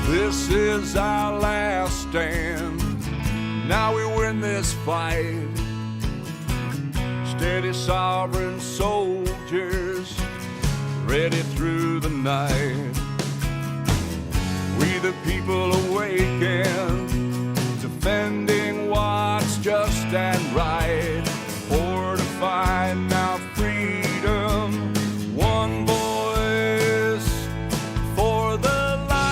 This is our last stand. Now we win this fight. Steady sovereign soldiers, ready through the night. We the people awaken, defending what's just and right. Fortifying our freedom, one voice for the light.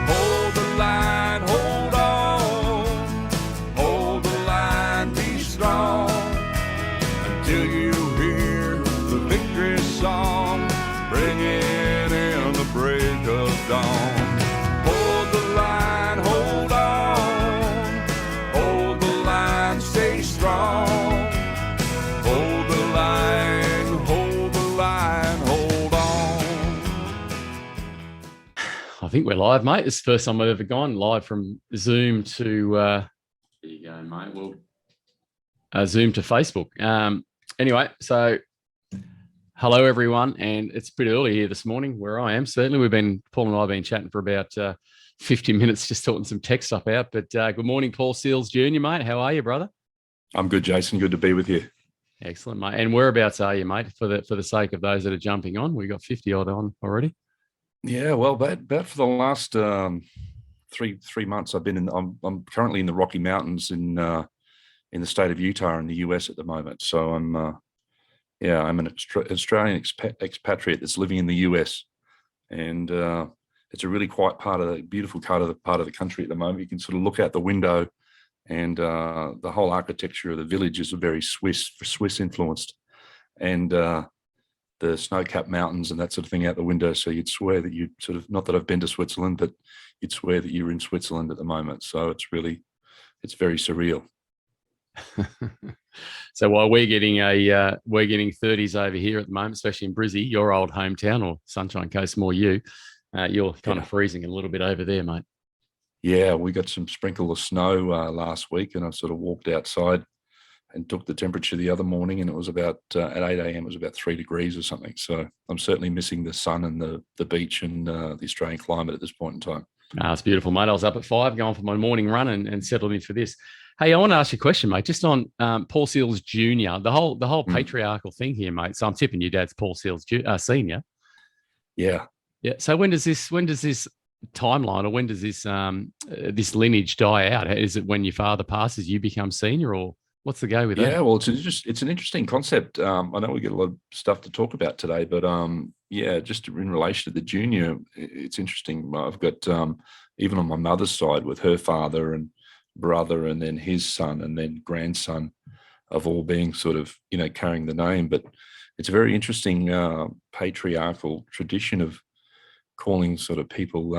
Hold the line, hold on. Hold the line, be strong. Until you hear the victory song, bring it in the break of dawn. Hold the line, hold on. Hold the line, stay strong. Hold the line, hold the line, hold on. I think we're live, mate. It's the first time I've ever gone live from Zoom to there you go, mate. Well, Zoom to Facebook. Anyway, so hello everyone, and it's pretty early here this morning where I am. Certainly, Paul and I have been chatting for about 50 minutes, just sorting some tech stuff out. But good morning, Paul Seils JNR, mate. How are you, brother? I'm good, Jason. Good to be with you. Excellent, mate. And whereabouts are you, mate? For the sake of those that are jumping on, we got 50 odd on already. Yeah, well, about for the last three months, I'm currently in the Rocky Mountains in the state of Utah in the US at the moment. So I'm an Australian expatriate that's living in the US, and it's a really quiet beautiful part of the country at the moment. You can sort of look out the window, and the whole architecture of the village is very Swiss influenced, and the snow-capped mountains and that sort of thing out the window. So you'd swear that you sort of, not that I've been to Switzerland, but you'd swear that you're in Switzerland at the moment. So it's very surreal. So while we're getting 30s over here at the moment, especially in Brizzy, your old hometown, or Sunshine Coast, more you're kind of freezing a little bit over there, mate. Yeah, we got some sprinkle of snow last week, and I sort of walked outside and took the temperature the other morning, and it was about at 8 a.m. it was about 3 degrees or something. So I'm certainly missing the sun and the beach and the Australian climate at this point in time. It's beautiful, mate. I was up at 5 going for my morning run and settled in for this. Hey, I want to ask you a question, mate, just on Paul Seils Jr., the whole patriarchal thing here, mate. So I'm tipping your dad's Paul Seils Senior. Yeah. Yeah. So when does this timeline, or when does this lineage die out? Is it when your father passes, you become senior, or what's the go with that? Yeah, well, it's an interesting concept. I know we get a lot of stuff to talk about today, but just in relation to the junior, it's interesting. I've got even on my mother's side with her father and brother, and then his son, and then grandson, of all being sort of carrying the name. But it's a very interesting patriarchal tradition of calling sort of people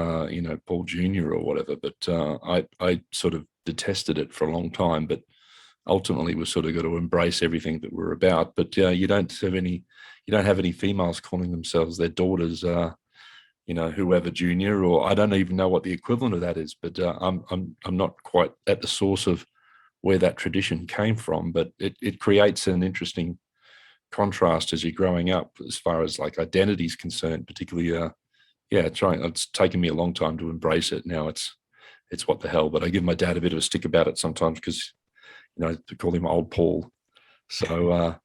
Paul Jr. or whatever. But I sort of detested it for a long time, but ultimately we've sort of got to embrace everything that we're about. But you don't have any females calling themselves their daughters whoever junior, or I don't even know what the equivalent of that is, but I'm not quite at the source of where that tradition came from. But it creates an interesting contrast as you're growing up as far as like identity is concerned, particularly it's taken me a long time to embrace it. Now it's what the hell, but I give my dad a bit of a stick about it sometimes because to call him old Paul. So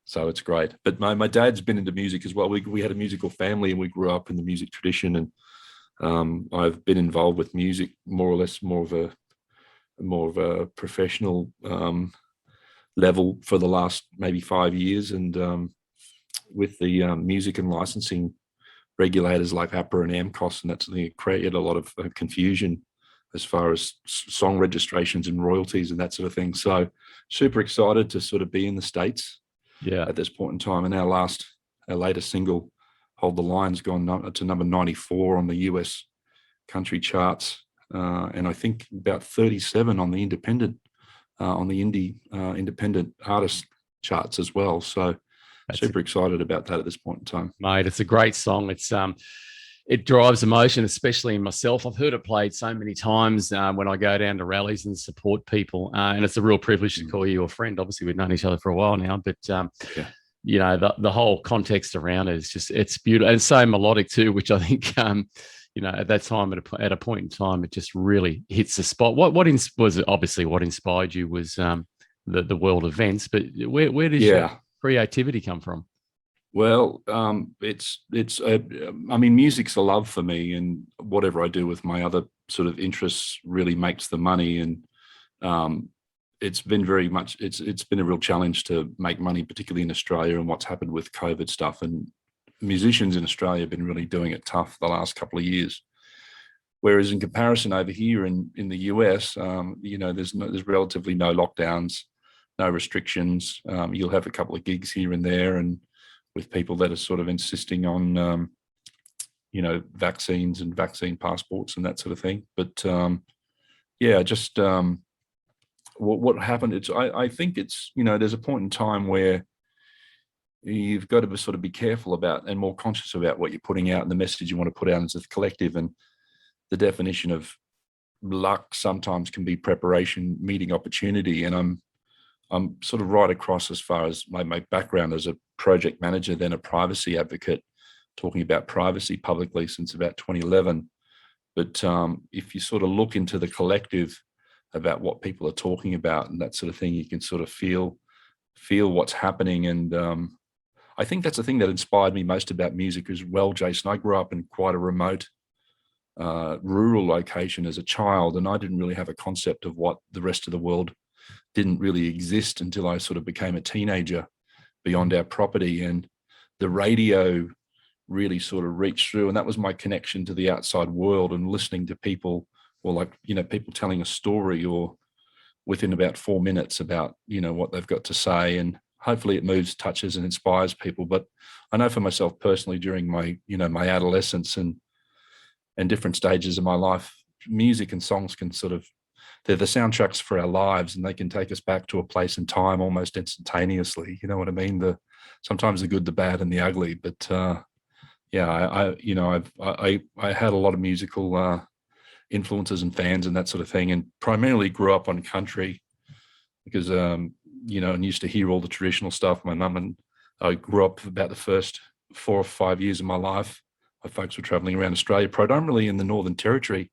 so it's great. But my dad's been into music as well. We had a musical family, and we grew up in the music tradition, and I've been involved with music more or less more of a professional level for the last maybe 5 years, and with the music and licensing regulators like APRA and AMCOS, and that's something that created a lot of confusion as far as song registrations and royalties and that sort of thing. So super excited to sort of be in the States at this point in time. And our latest single, Hold the Line's gone to number 94 on the US country charts. And I think about 37 on the indie independent artist charts as well. So super excited about that at this point in time. Mate, it's a great song. It drives emotion, especially in myself. I've heard it played so many times when I go down to rallies and support people. And it's a real privilege to call you a friend. Obviously, we've known each other for a while now, but the whole context around it is just, it's beautiful and so melodic too, which I think, at that time, at a point in time, it just really hits the spot. What was it? Obviously, what inspired you was the world events, but where does your creativity come from? Well, I mean, music's a love for me, and whatever I do with my other sort of interests really makes the money. And it's been it's been a real challenge to make money, particularly in Australia and what's happened with COVID stuff. And musicians in Australia have been really doing it tough the last couple of years. Whereas in comparison over here in the US, there's relatively no lockdowns, no restrictions. You'll have a couple of gigs here and there, and with people that are sort of insisting on, vaccines and vaccine passports and that sort of thing. But what happened, I think it's, there's a point in time where you've got to sort of be careful about and more conscious about what you're putting out and the message you want to put out as a collective. And the definition of luck sometimes can be preparation meeting opportunity. And I'm sort of right across as far as my background as a project manager, then a privacy advocate, talking about privacy publicly since about 2011. But if you sort of look into the collective about what people are talking about and that sort of thing, you can sort of feel what's happening. And I think that's the thing that inspired me most about music as well, Jason. I grew up in quite a remote rural location as a child, and I didn't really have a concept of what the rest of the world didn't really exist until I sort of became a teenager beyond our property. And the radio really sort of reached through, and that was my connection to the outside world and listening to people, or people telling a story, or within about 4 minutes about, what they've got to say. And hopefully it moves, touches and inspires people. But I know for myself personally, during my, my adolescence and different stages of my life, music and songs can sort of, they're the soundtracks for our lives, and they can take us back to a place in time almost instantaneously. You know what I mean? Sometimes the good, the bad, and the ugly. But I had a lot of musical influences and fans and that sort of thing, and primarily grew up on country because and used to hear all the traditional stuff. My mum and I grew up about the first 4 or 5 years of my life. My folks were traveling around Australia, predominantly in the Northern Territory,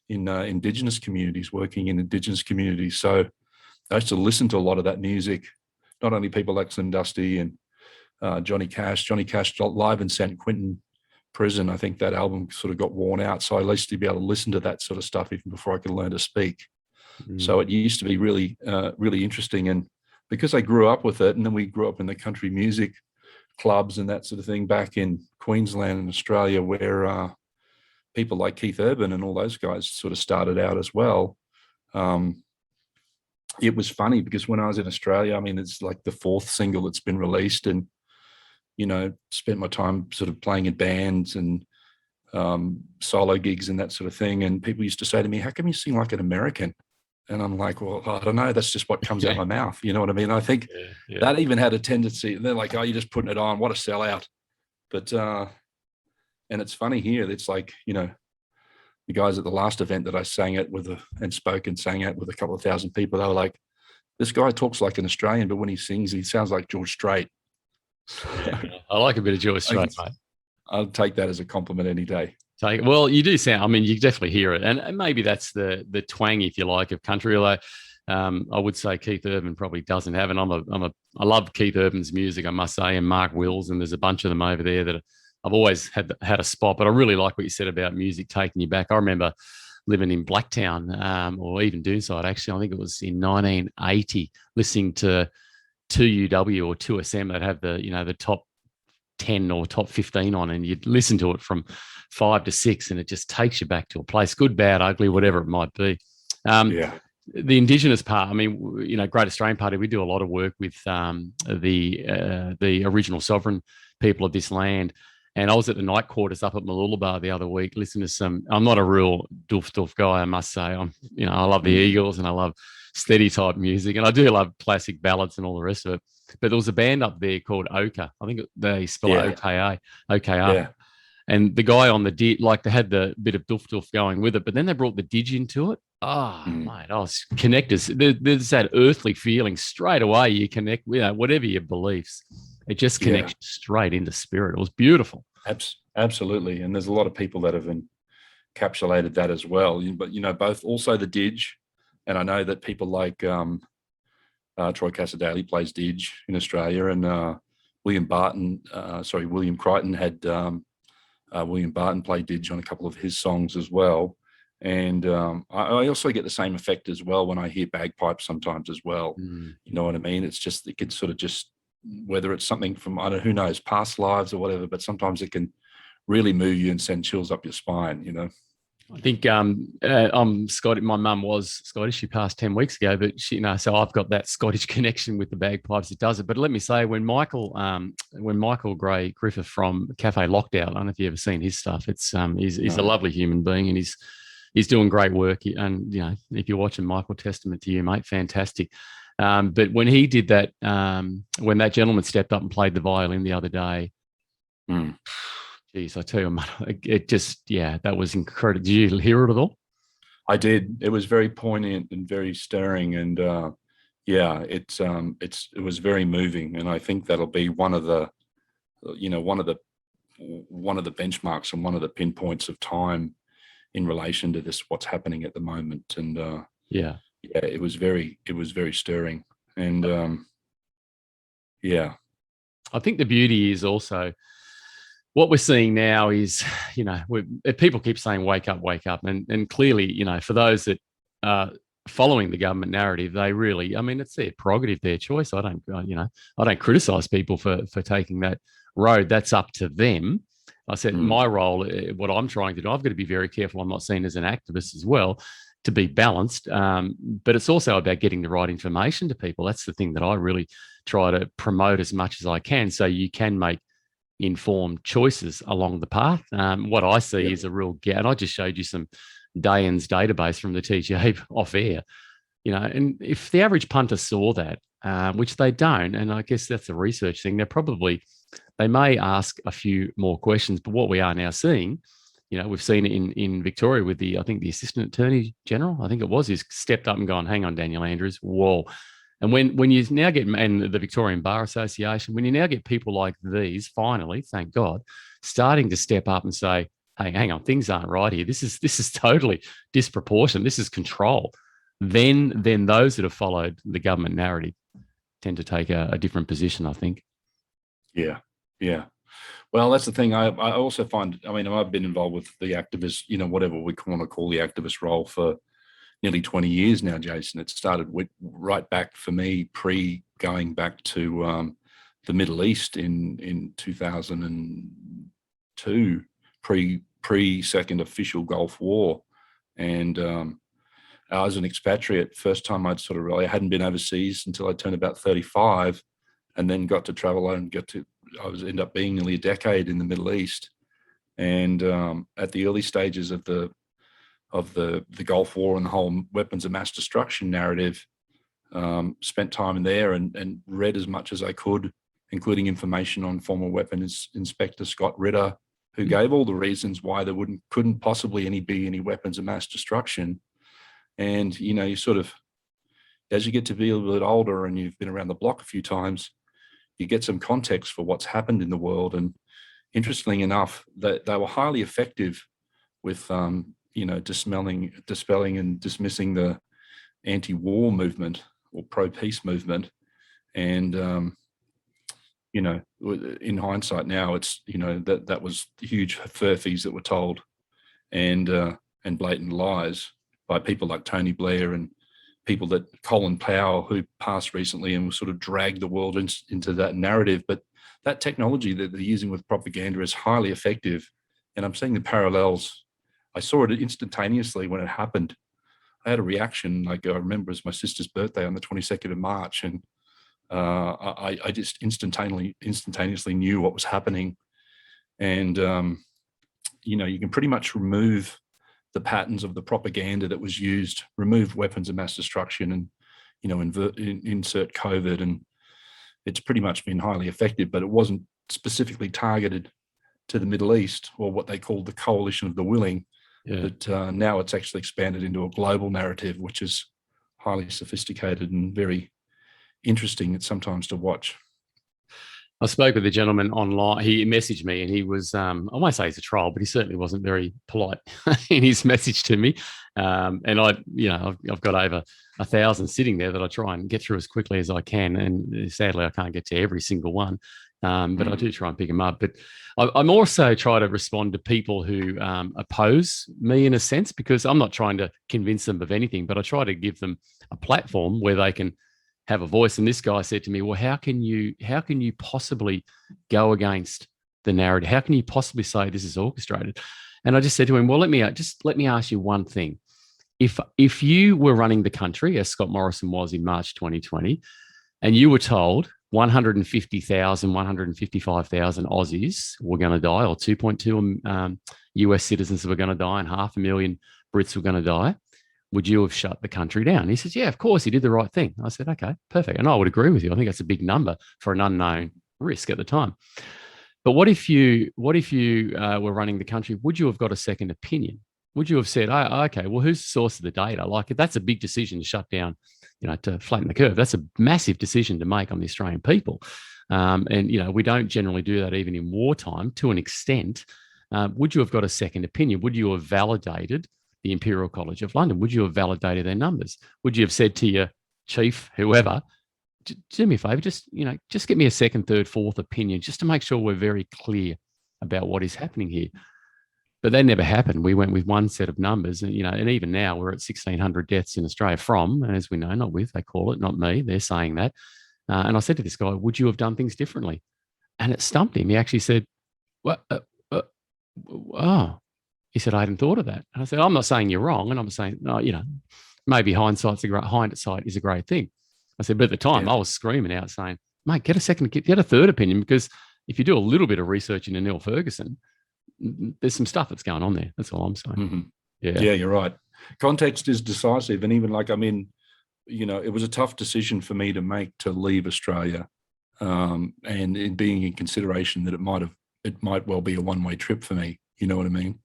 in Indigenous communities, working in Indigenous communities. So I used to listen to a lot of that music, not only people like Slim Dusty and Johnny Cash live in San Quentin prison. I think that album sort of got worn out. So I used to be able to listen to that sort of stuff even before I could learn to speak. So it used to be really, really interesting. And because I grew up with it, and then we grew up in the country music clubs and that sort of thing back in Queensland and Australia, where people like Keith Urban and all those guys sort of started out as well. It was funny because when I was in Australia, I mean, it's like the 4th single that's been released, and, spent my time sort of playing in bands and solo gigs and that sort of thing. And people used to say to me, how come you sing like an American? And I'm like, well, I don't know. That's just what comes out of my mouth. You know what I mean? I think that even had a tendency. They're like, oh, you're just putting it on. What a sellout. But, and it's funny here. It's like, the guys at the last event that I sang at and spoke and sang at with a couple of thousand people, they were like, this guy talks like an Australian, but when he sings, he sounds like George Strait. I like a bit of George Strait, mate. I'll take that as a compliment any day. Well, you do sound, I mean, you definitely hear it. And maybe that's the twang, if you like, of country. Although I would say Keith Urban probably doesn't have it. I love Keith Urban's music, I must say, and Mark Wills, and there's a bunch of them over there that I've always had a spot. But I really like what you said about music taking you back. I remember living in Blacktown, or even Doonside, actually. I think it was in 1980, listening to 2UW or 2SM that have the top 10 or top 15 on, and you'd listen to it from 5 to 6, and it just takes you back to a place, good, bad, ugly, whatever it might be. The Indigenous part, I mean, Great Australian Party, we do a lot of work with the original sovereign people of this land. And I was at the night quarters up at Mooloolaba the other week, listening to I'm not a real doof guy, I must say. I love the Eagles and I love steady type music, and I do love classic ballads and all the rest of it. But there was a band up there called Oka. I think they spell it OKR. Yeah. And the guy on the they had the bit of doof going with it, but then they brought the didge into it. Mate, I was connected. There's that earthly feeling straight away. You connect with whatever your beliefs. It just connects straight into spirit. It was beautiful. Absolutely. And there's a lot of people that have encapsulated that as well. But, both also the Didge, and I know that people like Troy Cassadaly plays Didge in Australia, and William Crichton had William Barton play Didge on a couple of his songs as well. And I also get the same effect as well when I hear bagpipes sometimes as well. You know what I mean? It's just, it can sort of just, whether it's something from, I don't know, who knows, past lives or whatever, but sometimes it can really move you and send chills up your spine. I think I'm Scottish. My mum was Scottish. She passed 10 weeks ago, but so I've got that Scottish connection with the bagpipes. It does it. But let me say, when Michael Gray Griffith from Cafe Lockdown, I don't know if you've ever seen his stuff. It's he's a lovely human being, and he's doing great work. And if you're watching Michael, testament to you, mate, fantastic. But when he did that, when that gentleman stepped up and played the violin the other day, geez, I tell you, it just, that was incredible. Did you hear it at all? I did. It was very poignant and very stirring, and it was very moving. And I think that'll be one of the benchmarks and one of the pinpoints of time in relation to this, what's happening at the moment. And it was very stirring. And I think the beauty is also what we're seeing now is, people keep saying, wake up, and clearly, for those that are following the government narrative, they really, it's their prerogative, their choice. I don't criticize people for taking that road. That's up to them. I said my role, what I'm trying to do, I've got to be very careful. I'm not seen as an activist as well, to be balanced. But it's also about getting the right information to people. That's the thing that I really try to promote as much as I can, so you can make informed choices along the path. What I see is a real gap, and I just showed you some Dayan's database from the TGA off air, and if the average punter saw that, which they don't, and I guess that's a research thing, they may ask a few more questions. But what we are now seeing, we've seen it in Victoria with the Assistant Attorney General, I think it was, he's stepped up and gone, hang on, Daniel Andrews, whoa. And when you now get, and the Victorian Bar Association, when you now get people like these, finally, thank God, starting to step up and say, hey, hang on, things aren't right here. This is totally disproportionate. This is control. Then those that have followed the government narrative tend to take a different position, I think. Yeah. Well, that's the thing. I also find, I've been involved with the activist, whatever we want to call the activist role, for nearly 20 years now, Jason. It started right back for me, going back to the Middle East in 2002, pre-second official Gulf War. And I was an expatriate. First time I hadn't been overseas until I turned about 35, and then got to travel and end up being nearly a decade in the Middle East. And at the early stages of the Gulf War and the whole weapons of mass destruction narrative, spent time in there and read as much as I could, including information on former weapons inspector Scott Ritter, who gave all the reasons why there couldn't possibly be any weapons of mass destruction. And, you sort of, as you get to be a little bit older and you've been around the block a few times, you get some context for what's happened in the world. And interestingly enough, that they were highly effective with, dispelling and dismissing the anti-war movement or pro-peace movement. And, in hindsight now, it's, that was huge furphies that were told, and blatant lies by people like Tony Blair and people that Colin Powell, who passed recently and sort of dragged the world into that narrative. But that technology that they're using with propaganda is highly effective. And I'm seeing the parallels. I saw it instantaneously when it happened. I had a reaction. Like, I remember it was my sister's birthday on the 22nd of March. And I just instantaneously knew what was happening. And, you can pretty much remove the patterns of the propaganda that was used, remove weapons of mass destruction, and, insert COVID. And it's pretty much been highly effective, but it wasn't specifically targeted to the Middle East, or what they called the coalition of the willing. Yeah. But now it's actually expanded into a global narrative, which is highly sophisticated and very interesting sometimes to watch. I spoke with a gentleman online. He messaged me, and he was, I won't say he's a troll, but he certainly wasn't very polite in his message to me. And I've got over 1,000 sitting there that I try and get through as quickly as I can. And sadly, I can't get to every single one, but I do try and pick them up. But I'm also trying to respond to people who oppose me in a sense, because I'm not trying to convince them of anything, but I try to give them a platform where they can have a voice. And this guy said to me, well, how can you possibly go against the narrative? How can you possibly say this is orchestrated? And I just said to him, well, let me ask you one thing. If you were running the country, as Scott Morrison was in March 2020, and you were told 150,000, 155,000 Aussies were going to die, or 2.2 US citizens were going to die, and 500,000 Brits were going to die, would you have shut the country down? He says, yeah, of course, he did the right thing. I said, okay, perfect. And I would agree with you. I think that's a big number for an unknown risk at the time. But what if you were running the country? Would you have got a second opinion? Would you have said, oh, okay, well, who's the source of the data? Like, that's a big decision to shut down, to flatten the curve. That's a massive decision to make on the Australian people. And we don't generally do that even in wartime to an extent. Would you have got a second opinion? Would you have validated the Imperial College of London? Would you have validated their numbers? Would you have said to your chief, whoever, do me a favor, just get me a second, third, fourth opinion, just to make sure we're very clear about what is happening here? But that never happened. We went with one set of numbers, and and even now we're at 1,600 deaths in Australia from, and as we know, not with, they call it, not me, they're saying that. And I said to this guy, would you have done things differently? And it stumped him. He actually said, what? Oh. He said, I hadn't thought of that. And I said, I'm not saying you're wrong. And I'm saying, no, maybe hindsight is a great thing. I said, but at the time I was screaming out saying, mate, get a third opinion, because if you do a little bit of research into Neil Ferguson, there's some stuff that's going on there. That's all I'm saying. Mm-hmm. Yeah, you're right. Context is decisive. And even it was a tough decision for me to make to leave Australia. And in being in consideration that it might well be a one-way trip for me. You know what I mean?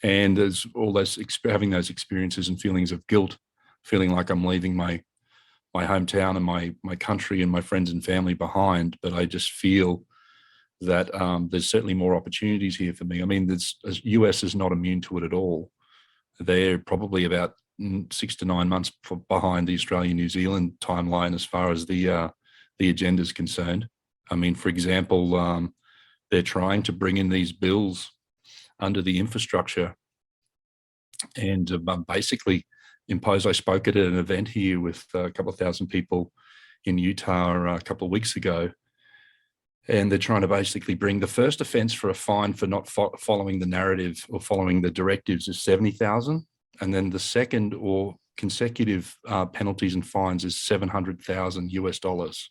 And there's all those having those experiences and feelings of guilt, feeling like I'm leaving my hometown and my country and my friends and family behind. But I just feel that there's certainly more opportunities here for me. I mean, the US is not immune to it at all. They're probably about 6 to 9 months behind the Australia-New Zealand timeline as far as the agenda is concerned. I mean, for example, they're trying to bring in these bills under the infrastructure and basically impose. I spoke at an event here with a couple of thousand people in Utah a couple of weeks ago, and they're trying to basically bring the first offence for a fine for not following the narrative or following the directives is 70,000, and then the second or consecutive penalties and fines is $700,000,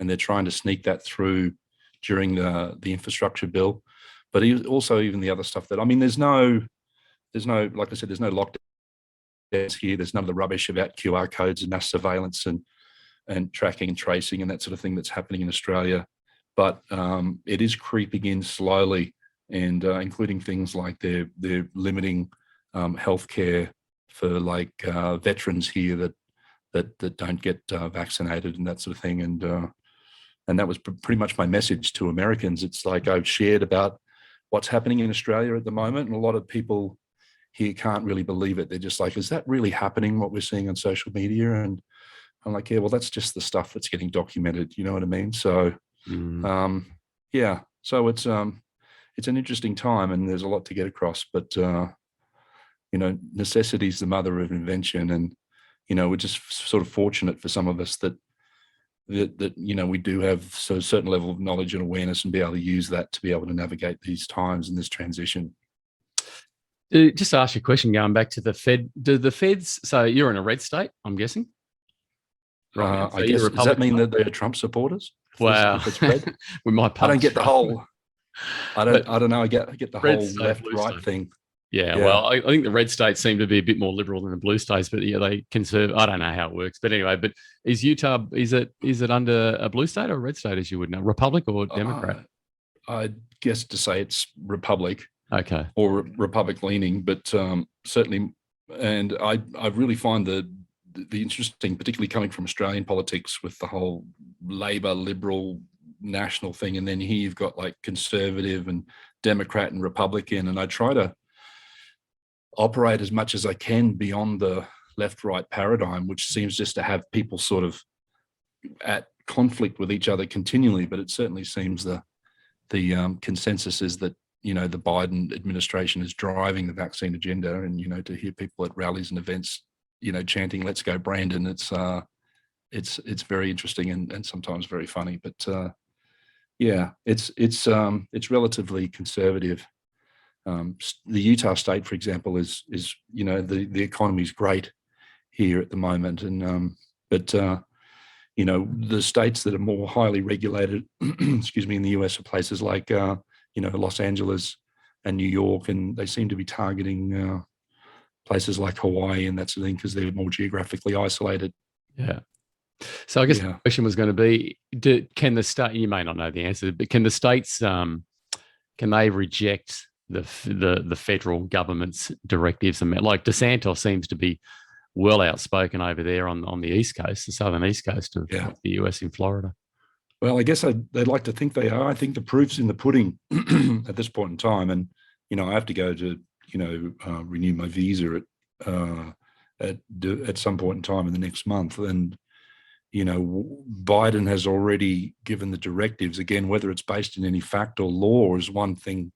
and they're trying to sneak that through during the infrastructure bill. But also even the other stuff that, I mean, there's no, like I said, there's no lockdowns here. There's none of the rubbish about QR codes and mass surveillance and tracking and tracing and that sort of thing that's happening in Australia. But it is creeping in slowly, and including things like they're limiting healthcare for veterans here that don't get vaccinated and that sort of thing. And that was pretty much my message to Americans. It's like I've shared about what's happening in Australia at the moment, and a lot of people here can't really believe it. They're just like, is that really happening, what we're seeing on social media? And I'm like, yeah, well, that's just the stuff that's getting documented. You know what I mean? So, so it's an interesting time, and there's a lot to get across. But necessity is the mother of invention, and we're just sort of fortunate for some of us that we do have a certain level of knowledge and awareness and be able to use that to be able to navigate these times and this transition. Just to ask you a question, going back to the Fed, do the Feds, so you're in a red state, I'm guessing? Right. I guess, does that mean that they're Trump supporters? Wow. If it's red? We might. I don't get the whole, I don't know. I get the whole left-right thing. Yeah, well, I think the red states seem to be a bit more liberal than the blue states, but they conserve. I don't know how it works, but anyway. But is Utah, is it under a blue state or a red state, as you would know, Republic or Democrat? I guess to say it's Republic. Okay. Or Republic leaning, but certainly, and I really find the interesting, particularly coming from Australian politics, with the whole Labor Liberal national thing, and then here you've got like conservative and Democrat and Republican, and I try to operate as much as I can beyond the left-right paradigm, which seems just to have people sort of at conflict with each other continually. But it certainly seems the consensus is that, you know, the Biden administration is driving the vaccine agenda, and, you know, to hear people at rallies and events, you know, chanting "Let's go, Brandon," it's very interesting and sometimes very funny. But yeah, it's relatively conservative. The Utah state, for example, is you know, the economy is great here at the moment, and but you know, the states that are more highly regulated, excuse me, in the US are places like you know, Los Angeles and New York, and they seem to be targeting places like Hawaii and that sort of thing because they're more geographically isolated. Yeah. So I guess the question was going to be, can the state, you may not know the answer, but can the states, can they reject the federal government's directives? And like DeSantis seems to be well outspoken over there on the East Coast, the southern East Coast of the US in Florida. Well, I guess they'd like to think they are. I think the proof's in the pudding at this point in time. And, you know, I have to go to, you know, renew my visa at some point in time in the next month. And, you know, Biden has already given the directives. Again, whether it's based in any fact or law is one thing,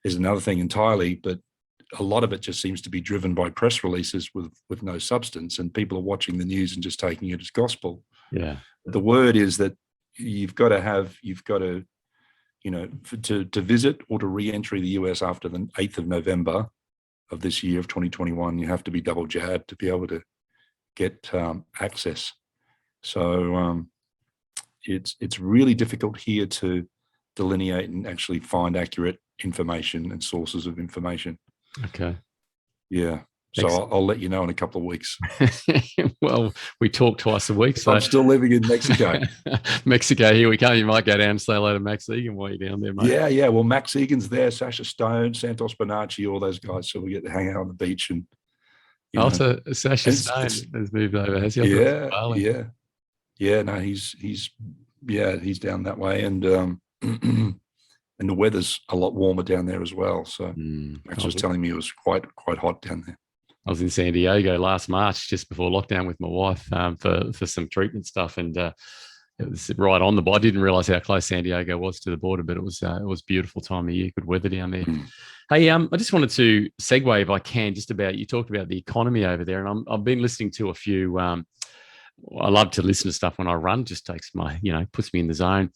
is another thing entirely. But a lot of it just seems to be driven by press releases with no substance, and people are watching the news and just taking it as gospel. Yeah. The word is that you've got to, you know, to visit or to re-entry the US after the 8th of November of this year of 2021, you have to be double jabbed to be able to get access. So it's really difficult here to delineate and actually find accurate information and sources of information. Okay. Yeah. So I'll let you know in a couple of weeks. Well, we talk twice a week. So I'm still living in Mexico. Mexico, here we come. You might go down and say hello to Max Egan while you're down there, mate. Yeah. Well, Max Egan's there, Sasha Stone, Santos Bonacci, all those guys. So we get to hang out on the beach. And also, Sasha Stone has moved over, has he? Yeah. No, he's down that way, and and the weather's a lot warmer down there as well. So Max was telling me it was quite hot down there. I was in San Diego last March, just before lockdown, with my wife for some treatment stuff, and it was right on the border. I didn't realize how close San Diego was to the border, but it was a beautiful time of year, good weather down there. Hey, I just wanted to segue, if I can, just about, you talked about the economy over there, and I've been listening to a few. I love to listen to stuff when I run, just takes my, you know, puts me in the zone.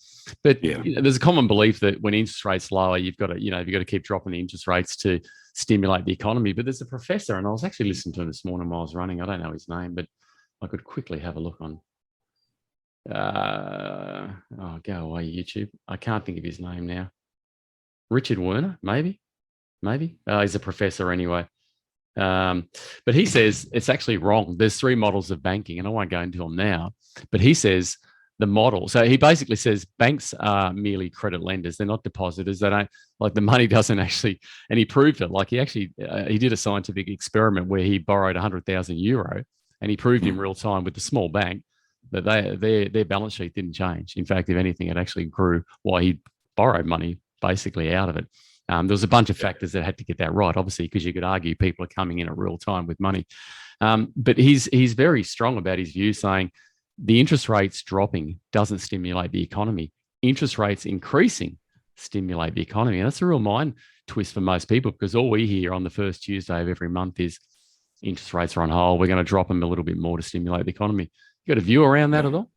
But you know, there's a common belief that when interest rates lower, you've got to keep dropping the interest rates to stimulate the economy. But there's a professor, and I was actually listening to him this morning while I was running. I don't know his name, but I could quickly have a look on. Go away, YouTube. I can't think of his name now. Richard Werner, maybe. He's a professor anyway. But he says it's actually wrong. There's three models of banking, and I won't go into them now, but he says the model. So he basically says banks are merely credit lenders. They're not depositors. They don't, like, the money doesn't actually, and he proved it. Like, he actually, he did a scientific experiment where he borrowed 100,000 euro, and he proved in real time with the small bank that their balance sheet didn't change. In fact, if anything, it actually grew while he borrowed money basically out of it. There was a bunch of factors that had to get that right, obviously, because you could argue people are coming in at real time with money. But he's very strong about his view, saying the interest rates dropping doesn't stimulate the economy. Interest rates increasing stimulate the economy. And that's a real mind twist for most people, because all we hear on the first Tuesday of every month is interest rates are on hold. We're going to drop them a little bit more to stimulate the economy. You got a view around that at all?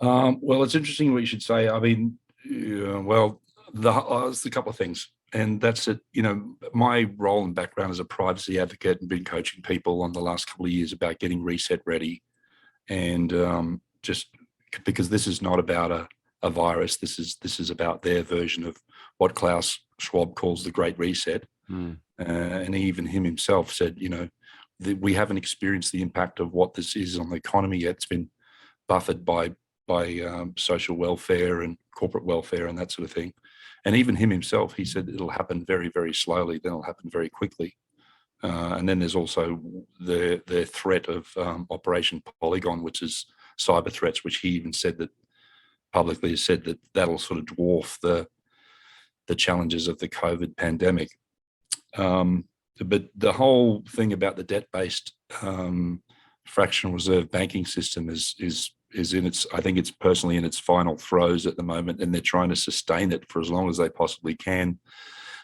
Well, it's interesting what you should say. I mean, there's a couple of things, and that's it. You know, my role and background as a privacy advocate, and been coaching people on the last couple of years about getting reset ready, and just because this is not about a virus, this is about their version of what Klaus Schwab calls the Great Reset, and even himself said, you know, we haven't experienced the impact of what this is on the economy yet. It's been buffered by social welfare and corporate welfare and that sort of thing. And even himself, he said it'll happen very, very slowly, then it'll happen very quickly. And then there's also the threat of Operation Polygon, which is cyber threats, which he even said that publicly has said that that'll sort of dwarf the challenges of the COVID pandemic. But the whole thing about the debt-based fractional reserve banking system is in its, I think it's personally in its final throes at the moment, and they're trying to sustain it for as long as they possibly can.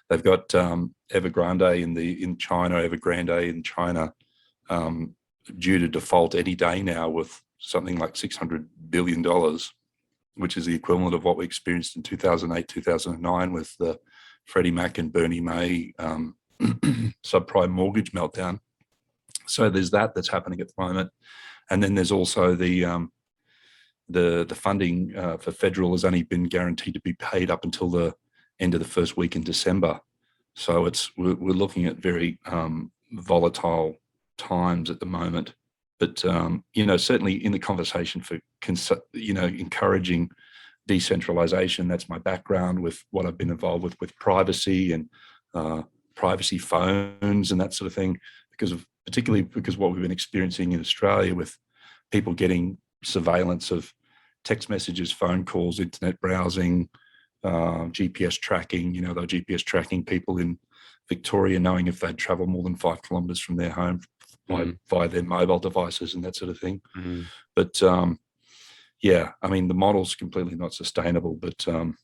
They've got Evergrande in China, due to default any day now with something like $600 billion, which is the equivalent of what we experienced in 2008, 2009 with the Freddie Mac and Bernie May subprime mortgage meltdown. So there's that's happening at the moment. And then there's also the funding for federal has only been guaranteed to be paid up until the end of the first week in December. So we're looking at very volatile times at the moment. But certainly in the conversation for encouraging decentralization, that's my background with what I've been involved with privacy and privacy phones and that sort of thing, particularly because what we've been experiencing in Australia with people getting surveillance of text messages, phone calls, internet browsing, GPS tracking. They're GPS tracking people in Victoria, knowing if they'd travel more than 5 kilometres from their home via their mobile devices and that sort of thing. But the model's completely not sustainable. But I'm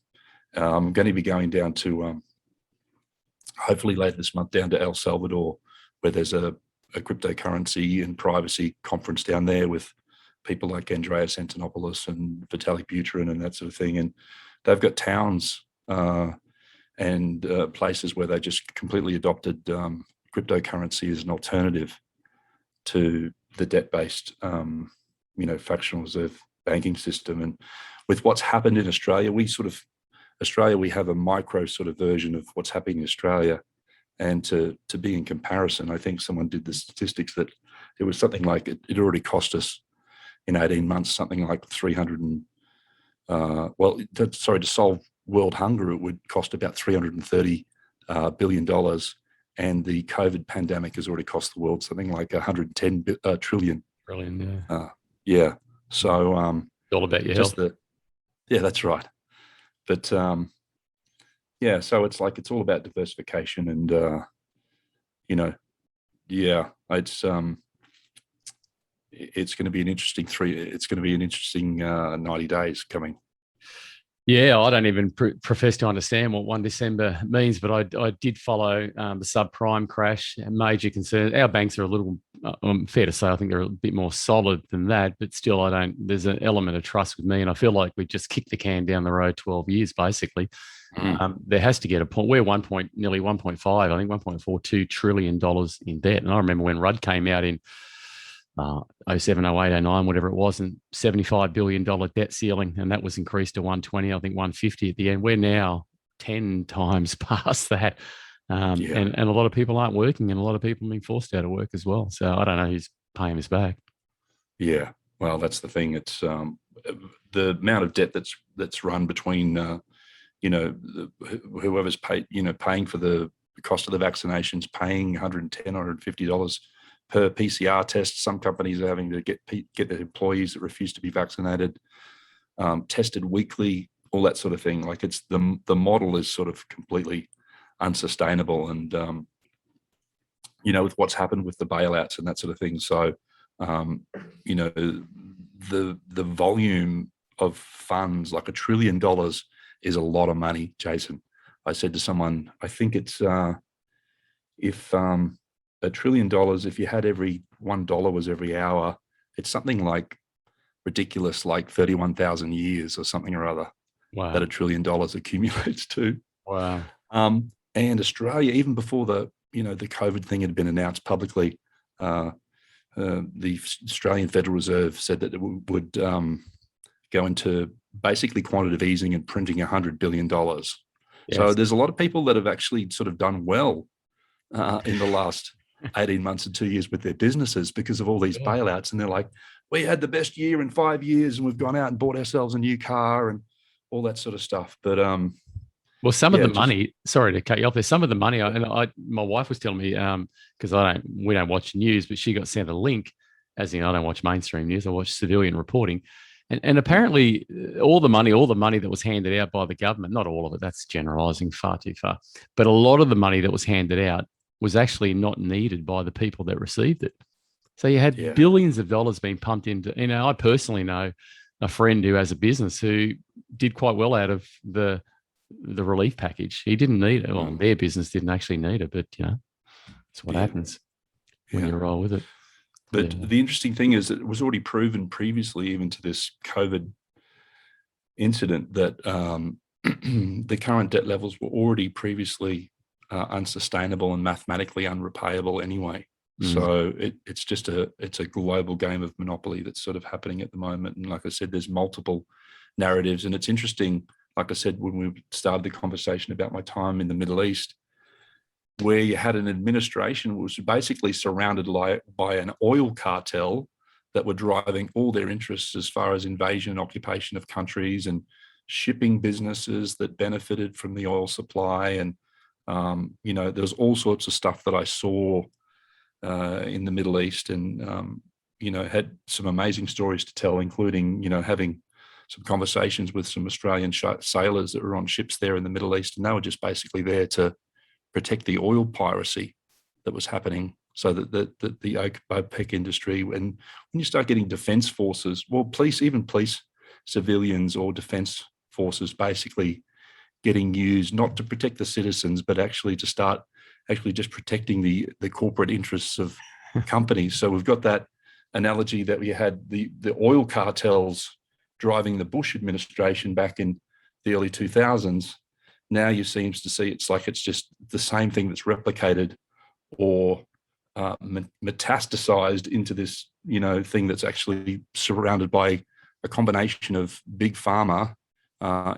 going to be going down to hopefully later this month down to El Salvador, where there's a cryptocurrency and privacy conference down there with people like Andreas Antonopoulos and Vitalik Buterin and that sort of thing. And they've got towns and places where they just completely adopted cryptocurrency as an alternative to the debt-based, fractional reserve banking system. And with what's happened in Australia, we have a micro sort of version of what's happening in Australia. And to be in comparison, I think someone did the statistics that it was something like it already cost us in 18 months something like to solve world hunger, it would cost about $330 billion. And the COVID pandemic has already cost the world something like 110 trillion. Brilliant, yeah. Yeah. So all about your health. Yeah, that's right. But so it's all about diversification, and it's going to be an interesting 90 days coming. Yeah, I don't even profess to understand what 1 December means, but I did follow the subprime crash. Major concern. Our banks are a little, fair to say, I think they're a bit more solid than that, but still there's an element of trust with me, and I feel like we just kicked the can down the road 12 years, basically. There has to get a point. We're nearly 1.5, I think $1.42 trillion in debt. And I remember when Rudd came out in 07, 08, 09, whatever it was, and $75 billion debt ceiling, and that was increased to 120, I think 150 at the end. We're now 10 times past that. And a lot of people aren't working, and a lot of people are being forced out of work as well. So I don't know who's paying us back. Yeah, well, that's the thing. It's the amount of debt that's run between whoever's paying for the cost of the vaccinations, paying $110, $150 per PCR test. Some companies are having to get their employees that refuse to be vaccinated tested weekly, all that sort of thing. Like it's the model is sort of completely unsustainable, and with what's happened with the bailouts and that sort of thing. So the volume of funds, like $1 trillion, is a lot of money, Jason. I said to someone, I think it's if $1 trillion, if you had every $1 was every hour, it's something like ridiculous, like 31,000 years or something or other. Wow. That $1 trillion accumulates to. Wow. And Australia, even before the COVID thing had been announced publicly, the Australian Federal Reserve said that it would go into basically quantitative easing and printing $100 billion. Yes. So there's a lot of people that have actually sort of done well in the last 18 months and 2 years with their businesses because of all these bailouts. And they're like, we had the best year in 5 years and we've gone out and bought ourselves a new car and all that sort of stuff. But well, some of the money, sorry to cut you off there, some of the money, my wife was telling me, because we don't watch news, but she got sent a link, as in I don't watch mainstream news, I watch civilian reporting. And apparently all the money that was handed out by the government, not all of it, that's generalizing far too far, but a lot of the money that was handed out was actually not needed by the people that received it. So you had billions of dollars being pumped into, I personally know a friend who has a business who did quite well out of the relief package. He didn't need it. Well, their business didn't actually need it, but that's what happens when you roll with it. But the interesting thing is that it was already proven previously, even to this COVID incident, that the current debt levels were already previously unsustainable and mathematically unrepayable anyway. So it's a global game of monopoly that's sort of happening at the moment. And like I said, there's multiple narratives, and it's interesting. Like I said, when we started the conversation about my time in the Middle East, where you had an administration which was basically surrounded by an oil cartel that were driving all their interests as far as invasion and occupation of countries, and shipping businesses that benefited from the oil supply. And, there was all sorts of stuff that I saw in the Middle East, and, had some amazing stories to tell, including, having some conversations with some Australian sailors that were on ships there in the Middle East. And they were just basically there to protect the oil piracy that was happening, so that the OPEC industry, and when you start getting defense forces, even police, civilians or defense forces basically getting used not to protect the citizens, but actually to start just protecting the corporate interests of companies. So we've got that analogy that we had the oil cartels driving the Bush administration back in the early 2000s. Now you seem to see it's just the same thing that's replicated or metastasized into this, thing that's actually surrounded by a combination of big pharma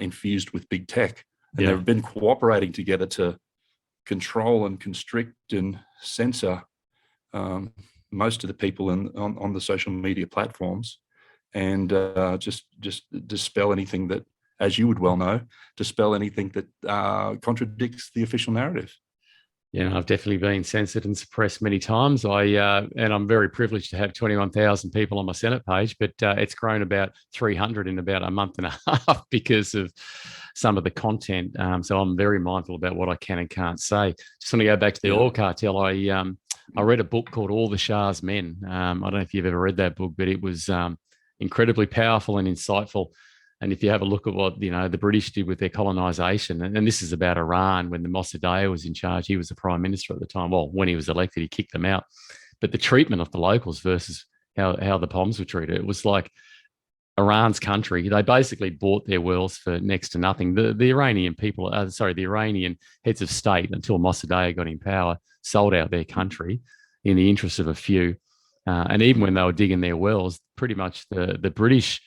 infused with big tech. And they've been cooperating together to control and constrict and censor most of the people on the social media platforms, and just dispel anything that, as you would well know, dispel anything that contradicts the official narrative. Yeah, I've definitely been censored and suppressed many times. And I'm very privileged to have 21,000 people on my Senate page, but it's grown about 300 in about a month and a half because of some of the content. So I'm very mindful about what I can and can't say. Just want to go back to the oil cartel. I read a book called All the Shah's Men. I don't know if you've ever read that book, but it was incredibly powerful and insightful. And if you have a look at what, the British did with their colonization, and this is about Iran, when the Mossadegh was in charge, he was the prime minister at the time. Well, when he was elected, he kicked them out. But the treatment of the locals versus how the Poms were treated, it was like Iran's country. They basically bought their wells for next to nothing. The Iranian people, the Iranian heads of state, until Mossadegh got in power, sold out their country in the interest of a few. And even when they were digging their wells, pretty much the British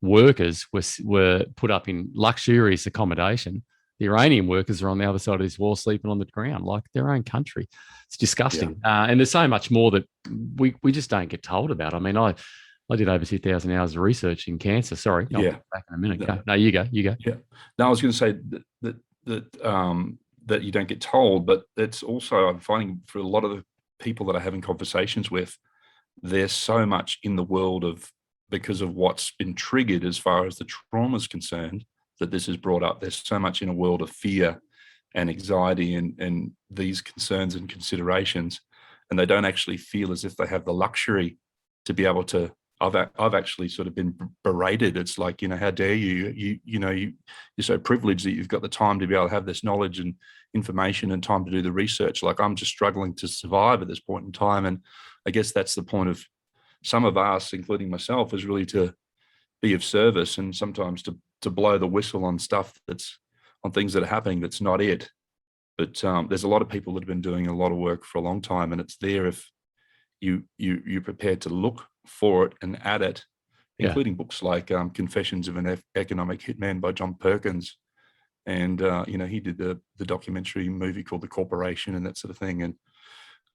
workers were put up in luxurious accommodation. The Iranian workers are on the other side of this wall, sleeping on the ground like their own country. It's disgusting. And there's so much more that we just don't get told about. I mean, I did over 2,000 hours of research in cancer. Sorry, I'll be back in a minute. No, you go. Yeah. No, I was going to say that you don't get told, but it's also, I'm finding for a lot of the people that I'm having conversations with, there's so much in the world of, because of what's been triggered as far as the trauma is concerned, that this has brought up. There's so much in a world of fear and anxiety and these concerns and considerations, and they don't actually feel as if they have the luxury to be able to. I've actually sort of been berated. It's like, how dare you? You're so privileged that you've got the time to be able to have this knowledge and information and time to do the research. Like, I'm just struggling to survive at this point in time, and I guess that's the point of some of us, including myself, is really to be of service, and sometimes to blow the whistle on stuff that's on things that are happening that's not it. But there's a lot of people that have been doing a lot of work for a long time, and it's there if you're prepared to look for it and at it, including books like Confessions of an Economic Hitman by John Perkins. And, he did the documentary movie called The Corporation and that sort of thing. And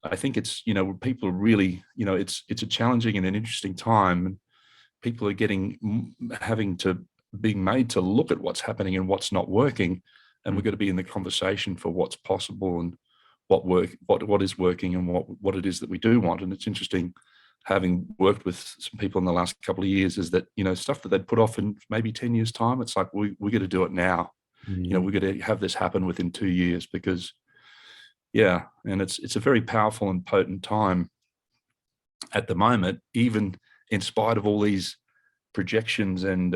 I think it's, people are really, it's a challenging and an interesting time. And people are being made to look at what's happening and what's not working. And we've got to be in the conversation for what's possible and what is working and what it is that we do want. And it's interesting. having worked with some people in the last couple of years, is that, stuff that they'd put off in maybe 10 years time, it's like, we got to do it now. We got to have this happen within 2 years, because and it's a very powerful and potent time at the moment, even in spite of all these projections and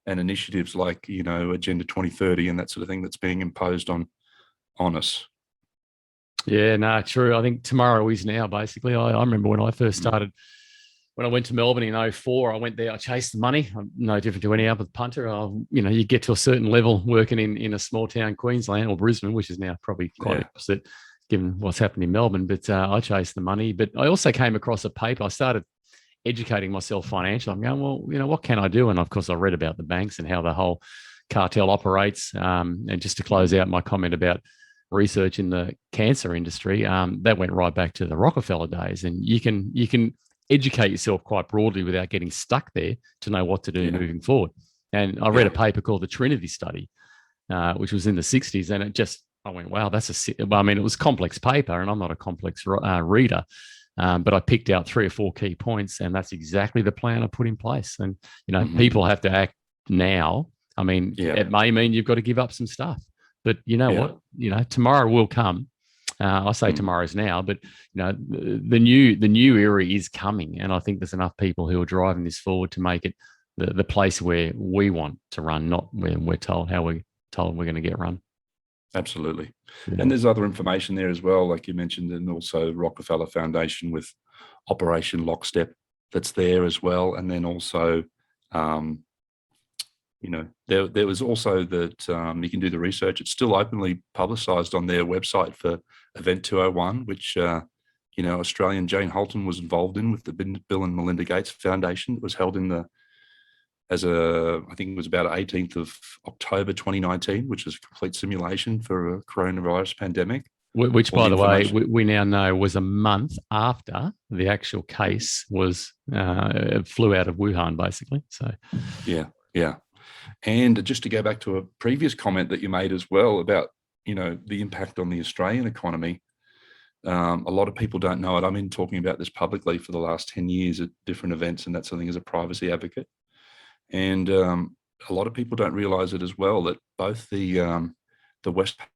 initiatives like, Agenda 2030 and that sort of thing that's being imposed on us. Yeah, no, true. I think tomorrow is now, basically. I remember when I first started, when I went to Melbourne in 2004, I went there, I chased the money. I'm no different to any other punter. You get to a certain level working in a small town, Queensland or Brisbane, which is now probably quite opposite given what's happened in Melbourne. But I chased the money. But I also came across a paper. I started educating myself financially. I'm going, well, what can I do? And of course, I read about the banks and how the whole cartel operates. And just to close out my comment about research in the cancer industry, that went right back to the Rockefeller days. And you can educate yourself quite broadly without getting stuck there to know what to do moving forward. And I read a paper called the Trinity Study, which was in the 60s. And I went, wow, it was complex paper, and I'm not a complex reader. But I picked out 3 or 4 key points, and that's exactly the plan I put in place. And, people have to act now. It may mean you've got to give up some stuff, but what, tomorrow will come. I say tomorrow's now, but the new era is coming, and I think there's enough people who are driving this forward to make it the place where we want to run, not where we're told how we're going to get run. Absolutely. And there's other information there as well, like you mentioned, and also Rockefeller Foundation with Operation Lockstep that's there as well. And then also, there was also that you can do the research. It's still openly publicised on their website for Event 201, which, Australian Jane Holton was involved in with the Bill and Melinda Gates Foundation. It was held I think it was about 18th of October 2019, which was a complete simulation for a coronavirus pandemic. Which, by the way, we now know was a month after the actual case was flew out of Wuhan, basically. So, yeah. And just to go back to a previous comment that you made as well about, the impact on the Australian economy. A lot of people don't know it. I've been talking about this publicly for the last 10 years at different events and that sort of thing as a privacy advocate. And a lot of people don't realise it as well, that both the Westpac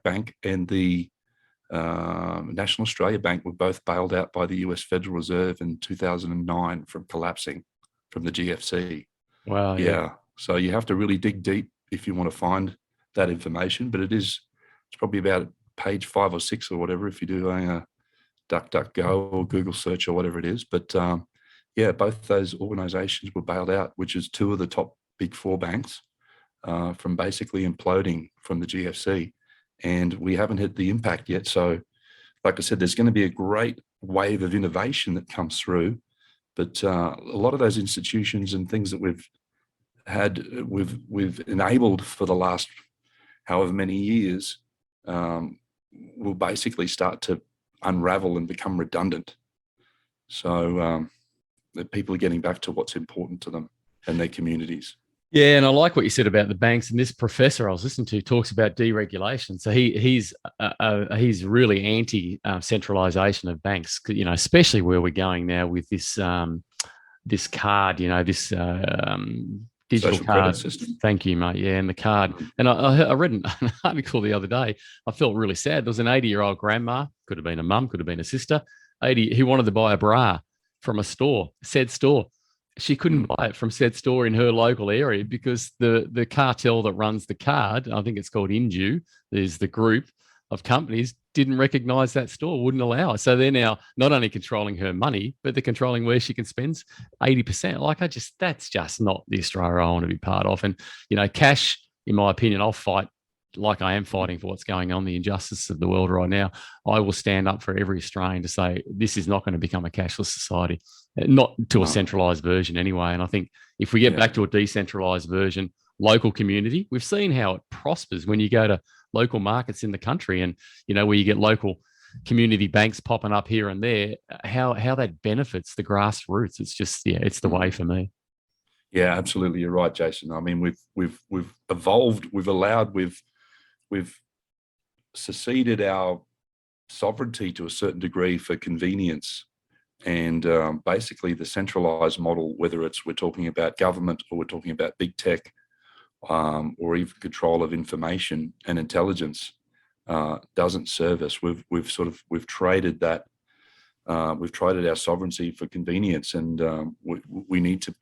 Bank and the National Australia Bank were both bailed out by the US Federal Reserve in 2009 from collapsing from the GFC. Wow. Yeah. So you have to really dig deep if you want to find that information, but it's probably about page 5 or 6 or whatever if you're doing a DuckDuckGo or Google search or whatever it is. But both those organizations were bailed out, which is 2 of the top big 4 banks from basically imploding from the GFC. And we haven't had the impact yet. So like I said, there's going to be a great wave of innovation that comes through. But a lot of those institutions and things that we've enabled for the last however many years will basically start to unravel and become redundant. So that people are getting back to what's important to them and their communities. Yeah, and I like what you said about the banks. And this professor I was listening to talks about deregulation. So he's really anti centralisation of banks. Especially where we're going now with this this card. This digital Social card credit system. Thank you, mate. Yeah, and the card. And I read an article the other day. I felt really sad. There was an 80-year-old grandma, could have been a mum, could have been a sister, 80, who wanted to buy a bra from a said store. She couldn't buy it from said store in her local area because the cartel that runs the card, I think it's called Inju, is the group of companies, didn't recognize that store, wouldn't allow it. So they're now not only controlling her money, but they're controlling where she can spend 80%. That's just not the Australia I want to be part of. And, cash, in my opinion, I'll fight like I am fighting for what's going on, the injustice of the world right now. I will stand up for every Australian to say this is not going to become a cashless society, not to a centralised version anyway. And I think if we get back to a decentralised version, local community, we've seen how it prospers when you go to local markets in the country and, where you get local community banks popping up here and there, how that benefits the grassroots. It's just, it's the way for me. Yeah, absolutely. You're right, Jason. I mean, we've evolved, we've seceded our sovereignty to a certain degree for convenience And basically the centralized model, whether we're talking about government or we're talking about big tech, or even control of information and intelligence, doesn't serve us. We've traded that. We've traded our sovereignty for convenience, and we need to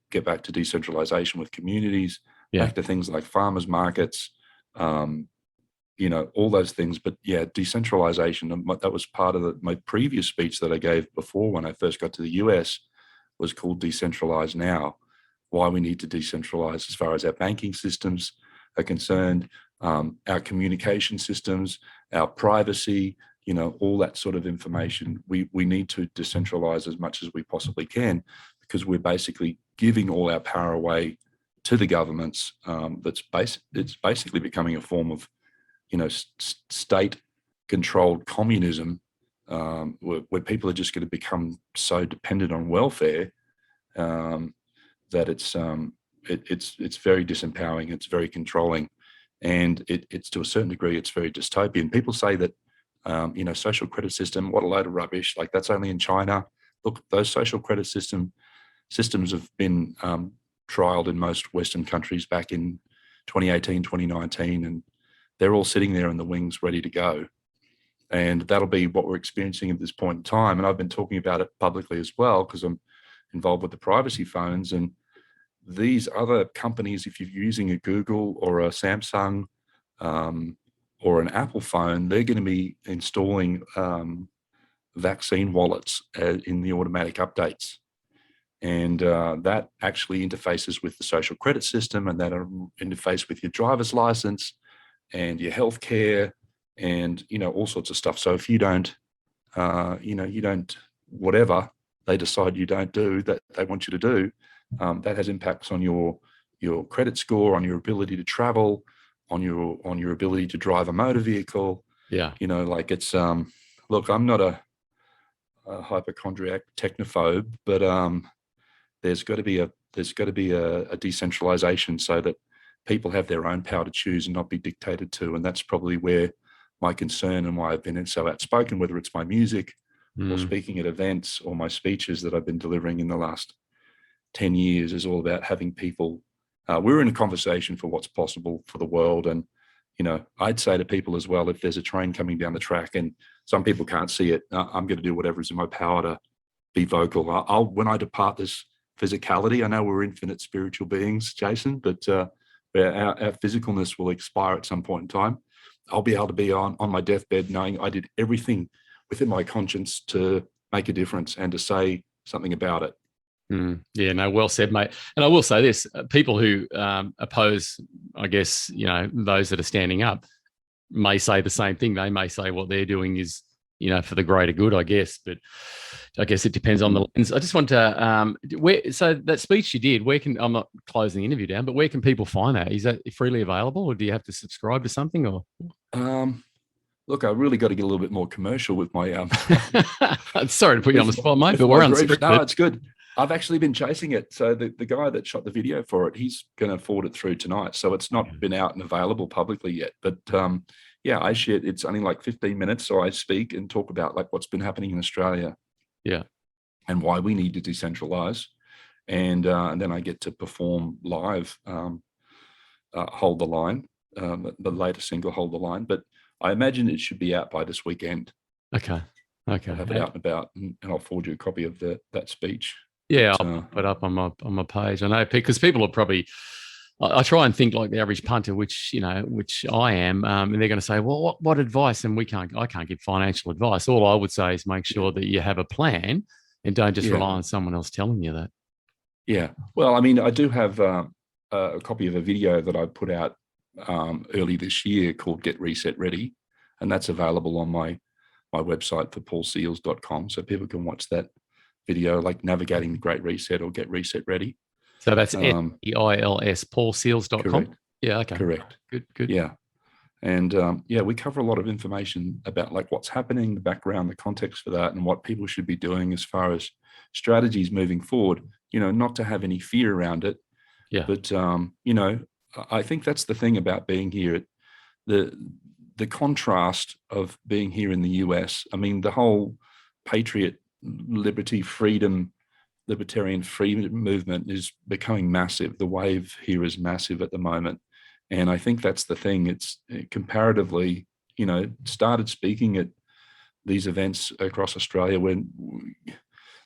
get back to decentralization with communities, back to things like farmers markets, all those things. But yeah, decentralization, that was part of my previous speech that I gave before when I first got to the US, was called Decentralize Now. Why we need to decentralize as far as our banking systems are concerned, our communication systems, our privacy, all that sort of information. We need to decentralize as much as we possibly can, because we're basically giving all our power away to the governments. It's basically becoming a form of, state-controlled communism, where people are just going to become so dependent on welfare that it's very disempowering. It's very controlling, and it's to a certain degree, it's very dystopian. People say that social credit system, what a load of rubbish! Like, that's only in China. Look, those social credit systems have been trialed in most Western countries back in 2018, 2019, and they're all sitting there in the wings, ready to go. And that'll be what we're experiencing at this point in time. And I've been talking about it publicly as well, because I'm involved with the privacy phones. And these other companies, if you're using a Google or a Samsung or an Apple phone, they're going to be installing vaccine wallets in the automatic updates. And that actually interfaces with the social credit system, and that interface with your driver's license and your healthcare and, all sorts of stuff. So if you don't, whatever they decide you don't do that they want you to do, that has impacts on your credit score, on your ability to travel, on your ability to drive a motor vehicle. Yeah. It's, look, I'm not a hypochondriac technophobe, but there's got to be a decentralization so that people have their own power to choose and not be dictated to. And that's probably where my concern and why I've been so outspoken, whether it's my music or speaking at events or my speeches that I've been delivering in the last 10 years, is all about having people, we're in a conversation for what's possible for the world. And, I'd say to people as well, if there's a train coming down the track and some people can't see it, I'm going to do whatever is in my power to be vocal. When I depart this physicality, I know we're infinite spiritual beings, Jason, but our physicalness will expire at some point in time. I'll be able to be on my deathbed knowing I did everything within my conscience to make a difference and to say something about it. Yeah, no, well said, mate. And I will say this, people who oppose, I guess, those that are standing up may say the same thing. They may say what they're doing is, for the greater good, I guess. But I guess it depends on the lens. I just want to, so that speech you did, I'm not closing the interview down, but where can people find that? Is that freely available, or do you have to subscribe to something? Or look, I really got to get a little bit more commercial with my. Sorry to put you on the spot, mate, but we're unscripted. No, it's good. I've actually been chasing it. So the guy that shot the video for it, he's going to forward it through tonight. So it's not been out and available publicly yet. But yeah, I share. It's only like 15 minutes, so I speak and talk about like what's been happening in Australia. Yeah, and why we need to decentralize, and then I get to perform live. Hold the Line, the latest single, Hold the Line. But I imagine it should be out by this weekend. Okay. I'll have it out and about, and I'll forward you a copy of that speech. Yeah, I'll put it up on my page. I know, because people are probably, I try and think like the average punter, which I am, and they're going to say, well, what advice? And I can't give financial advice. All I would say is make sure that you have a plan and don't just rely on someone else telling you that. Yeah. Well, I mean, I do have a copy of a video that I put out early this year called Get Reset Ready, and that's available on my website for paulseils.com, so people can watch that video, like Navigating the Great Reset or Get Reset Ready. So that's SEILS, paulseils.com. Correct. Yeah, okay. Correct. Good. Yeah. And we cover a lot of information about like what's happening, the background, the context for that, and what people should be doing as far as strategies moving forward, not to have any fear around it. Yeah. But, I think that's the thing about being here. The contrast of being here in the US, I mean, the whole patriot libertarian freedom movement is becoming massive. The wave here is massive at the moment. And I think that's the thing. It's comparatively, started speaking at these events across Australia when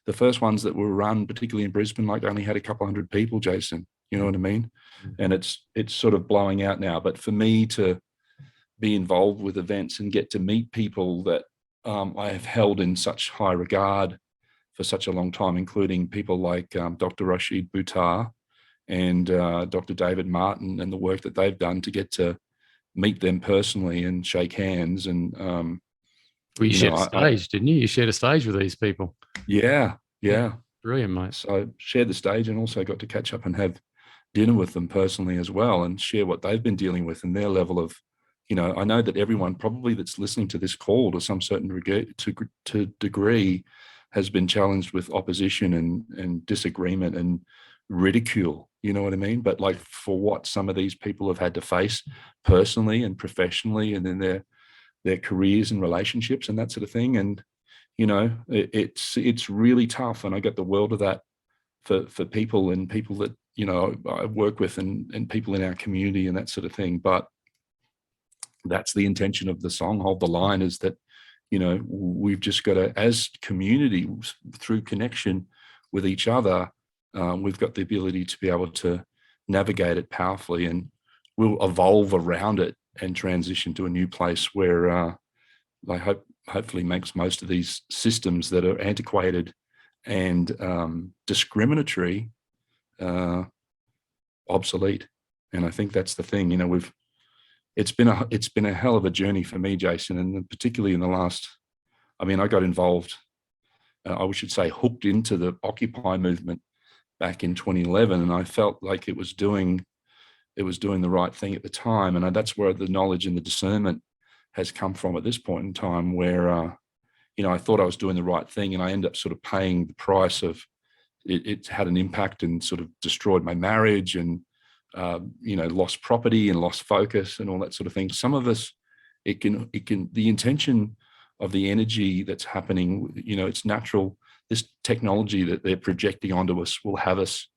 the first ones that were run, particularly in Brisbane, like only had a couple hundred people, Jason, you know what I mean? And it's sort of blowing out now. But for me to be involved with events and get to meet people that I have held in such high regard for such a long time, including people like Dr. Rashid Buttar and Dr. David Martin, and the work that they've done to get to meet them personally and shake hands. And well, you shared a stage, didn't you? You shared a stage with these people. Yeah. Brilliant, mate. So shared the stage and also got to catch up and have dinner with them personally as well, and share what they've been dealing with and their level of, I know that everyone probably that's listening to this call to some certain degree has been challenged with opposition and disagreement and ridicule, you know what I mean? But like, for what some of these people have had to face personally and professionally, and in their careers and relationships and that sort of thing. And, it's really tough. And I get the world of that for people and people that, I work with and people in our community and that sort of thing. But that's the intention of the song, Hold the Line, is that, we've just got to, as community, through connection with each other, we've got the ability to be able to navigate it powerfully, and we'll evolve around it and transition to a new place where hopefully makes most of these systems that are antiquated and discriminatory obsolete. And I think that's the thing. It's been a hell of a journey for me, Jason, and particularly in the last, I got involved, I should say hooked into the Occupy movement back in 2011, and I felt like it was doing the right thing at the time. And that's where the knowledge and the discernment has come from at this point in time, where I thought I was doing the right thing, and I ended up sort of paying the price of it. It had an impact and sort of destroyed my marriage, and lost property and lost focus and all that sort of thing. Some of us, it can the intention of the energy that's happening, it's natural. This technology that they're projecting onto us will have us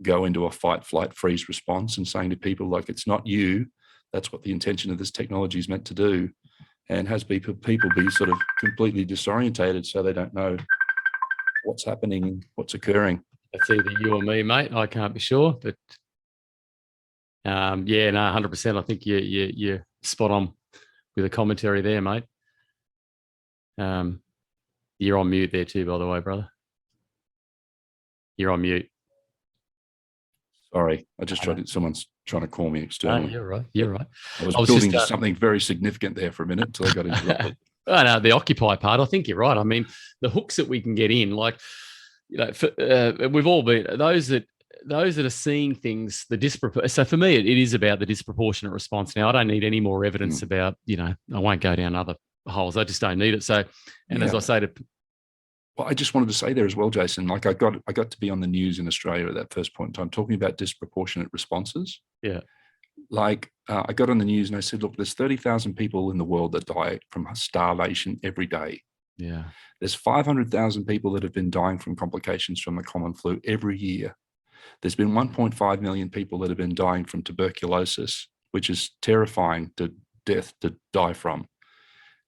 go into a fight, flight, freeze response, and saying to people, like, it's not you. That's what the intention of this technology is meant to do, and has people be sort of completely disorientated, so they don't know what's happening, what's occurring. That's either you or me, mate. I can't be sure, but 100%. I think you're spot on with the commentary there, mate. You're on mute there too, by the way, brother. You're on mute. Sorry, I just tried. Someone's trying to call me externally. You're right. I was building just, something very significant there for a minute until I got interrupted. No, the Occupy part, I think you're right. I mean, the hooks that we can get in, like, we've all been those that are seeing things, so for me, it is about the disproportionate response. Now, I don't need any more evidence about, I won't go down other holes. I just don't need it. So, and as I say to... Well, I just wanted to say there as well, Jason, like I got to be on the news in Australia at that first point in time, talking about disproportionate responses. Yeah. Like I got on the news and I said, look, there's 30,000 people in the world that die from starvation every day. Yeah. There's 500,000 people that have been dying from complications from the common flu every year. There's been 1.5 million people that have been dying from tuberculosis, which is terrifying to death to die from.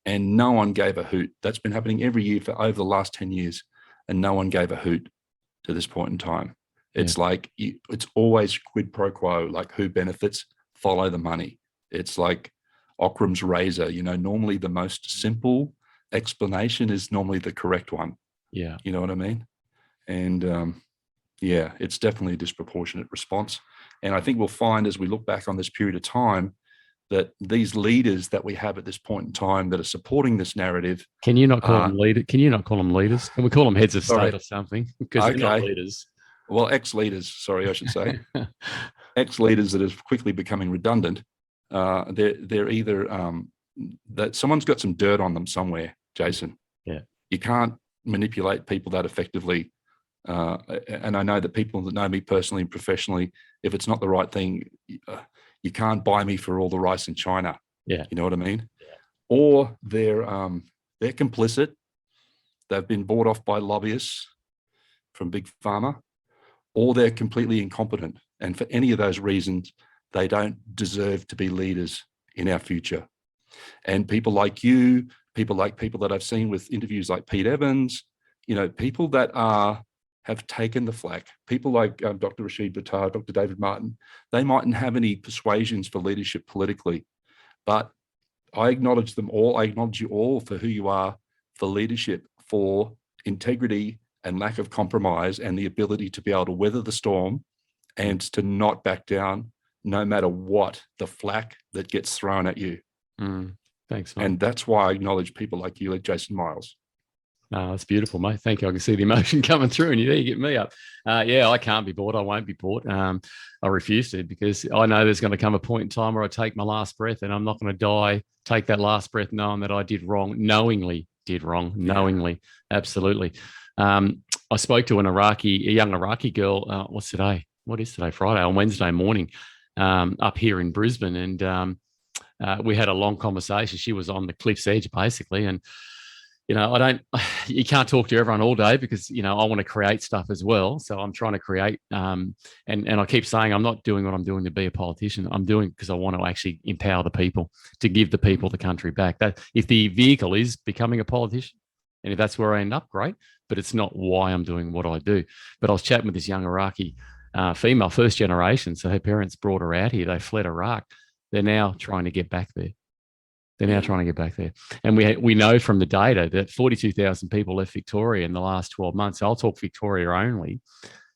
And no one gave a hoot. That's been happening every year for over the last 10 years. And no one gave a hoot to this point in time. It's like, it's always quid pro quo, like who benefits, follow the money. It's like Occam's razor, normally the most simple explanation is normally the correct one. Yeah. You know what I mean? And it's definitely a disproportionate response. And I think we'll find as we look back on this period of time that these leaders that we have at this point in time that are supporting this narrative. Can you not call them leaders? Can you not call them leaders? Can we call them heads of state or something? Because they're not leaders. Well, ex-leaders, sorry, I should say. Ex-leaders that are quickly becoming redundant. They're either that someone's got some dirt on them somewhere, Jason. Yeah. You can't manipulate people that effectively. And I know that people that know me personally and professionally, if it's not the right thing, you can't buy me for all the rice in China. Yeah. You know what I mean? Yeah. Or they're complicit they've been bought off by lobbyists from Big Pharma, or they're completely incompetent. And for any of those reasons, they don't deserve to be leaders in our future. And people like you, people that I've seen with interviews like Pete Evans, people that have taken the flak, people like Dr. Rashid Buttar, Dr. David Martin, they mightn't have any persuasions for leadership politically, but I acknowledge them all. I acknowledge you all for who you are, for leadership, for integrity and lack of compromise, and the ability to be able to weather the storm and to not back down no matter what the flak that gets thrown at you. Thanks, mate. And that's why I acknowledge people like you, like Jason Miles. No, that's beautiful, mate. Thank you. I can see the emotion coming through, and you get me up. Yeah, I can't be bought. I won't be bought. I refuse to, because I know there's going to come a point in time where I take my last breath, and I'm not going to die, take that last breath knowing that I did wrong, knowingly. Absolutely. I spoke to a young Iraqi girl. What's today? What is today? Friday, on Wednesday morning, up here in Brisbane, and we had a long conversation. She was on the cliff's edge, basically, and you can't talk to everyone all day, because I want to create stuff as well. So I'm trying to create, and I keep saying I'm not doing what I'm doing to be a politician. I'm doing because I want to actually empower the people, to give the people the country back. That if the vehicle is becoming a politician, and if that's where I end up, great. But it's not why I'm doing what I do. But I was chatting with this young Iraqi female, first generation. So her parents brought her out here. They fled Iraq. They're now trying to get back there. And we know from the data that 42,000 people left Victoria in the last 12 months. I'll talk Victoria only.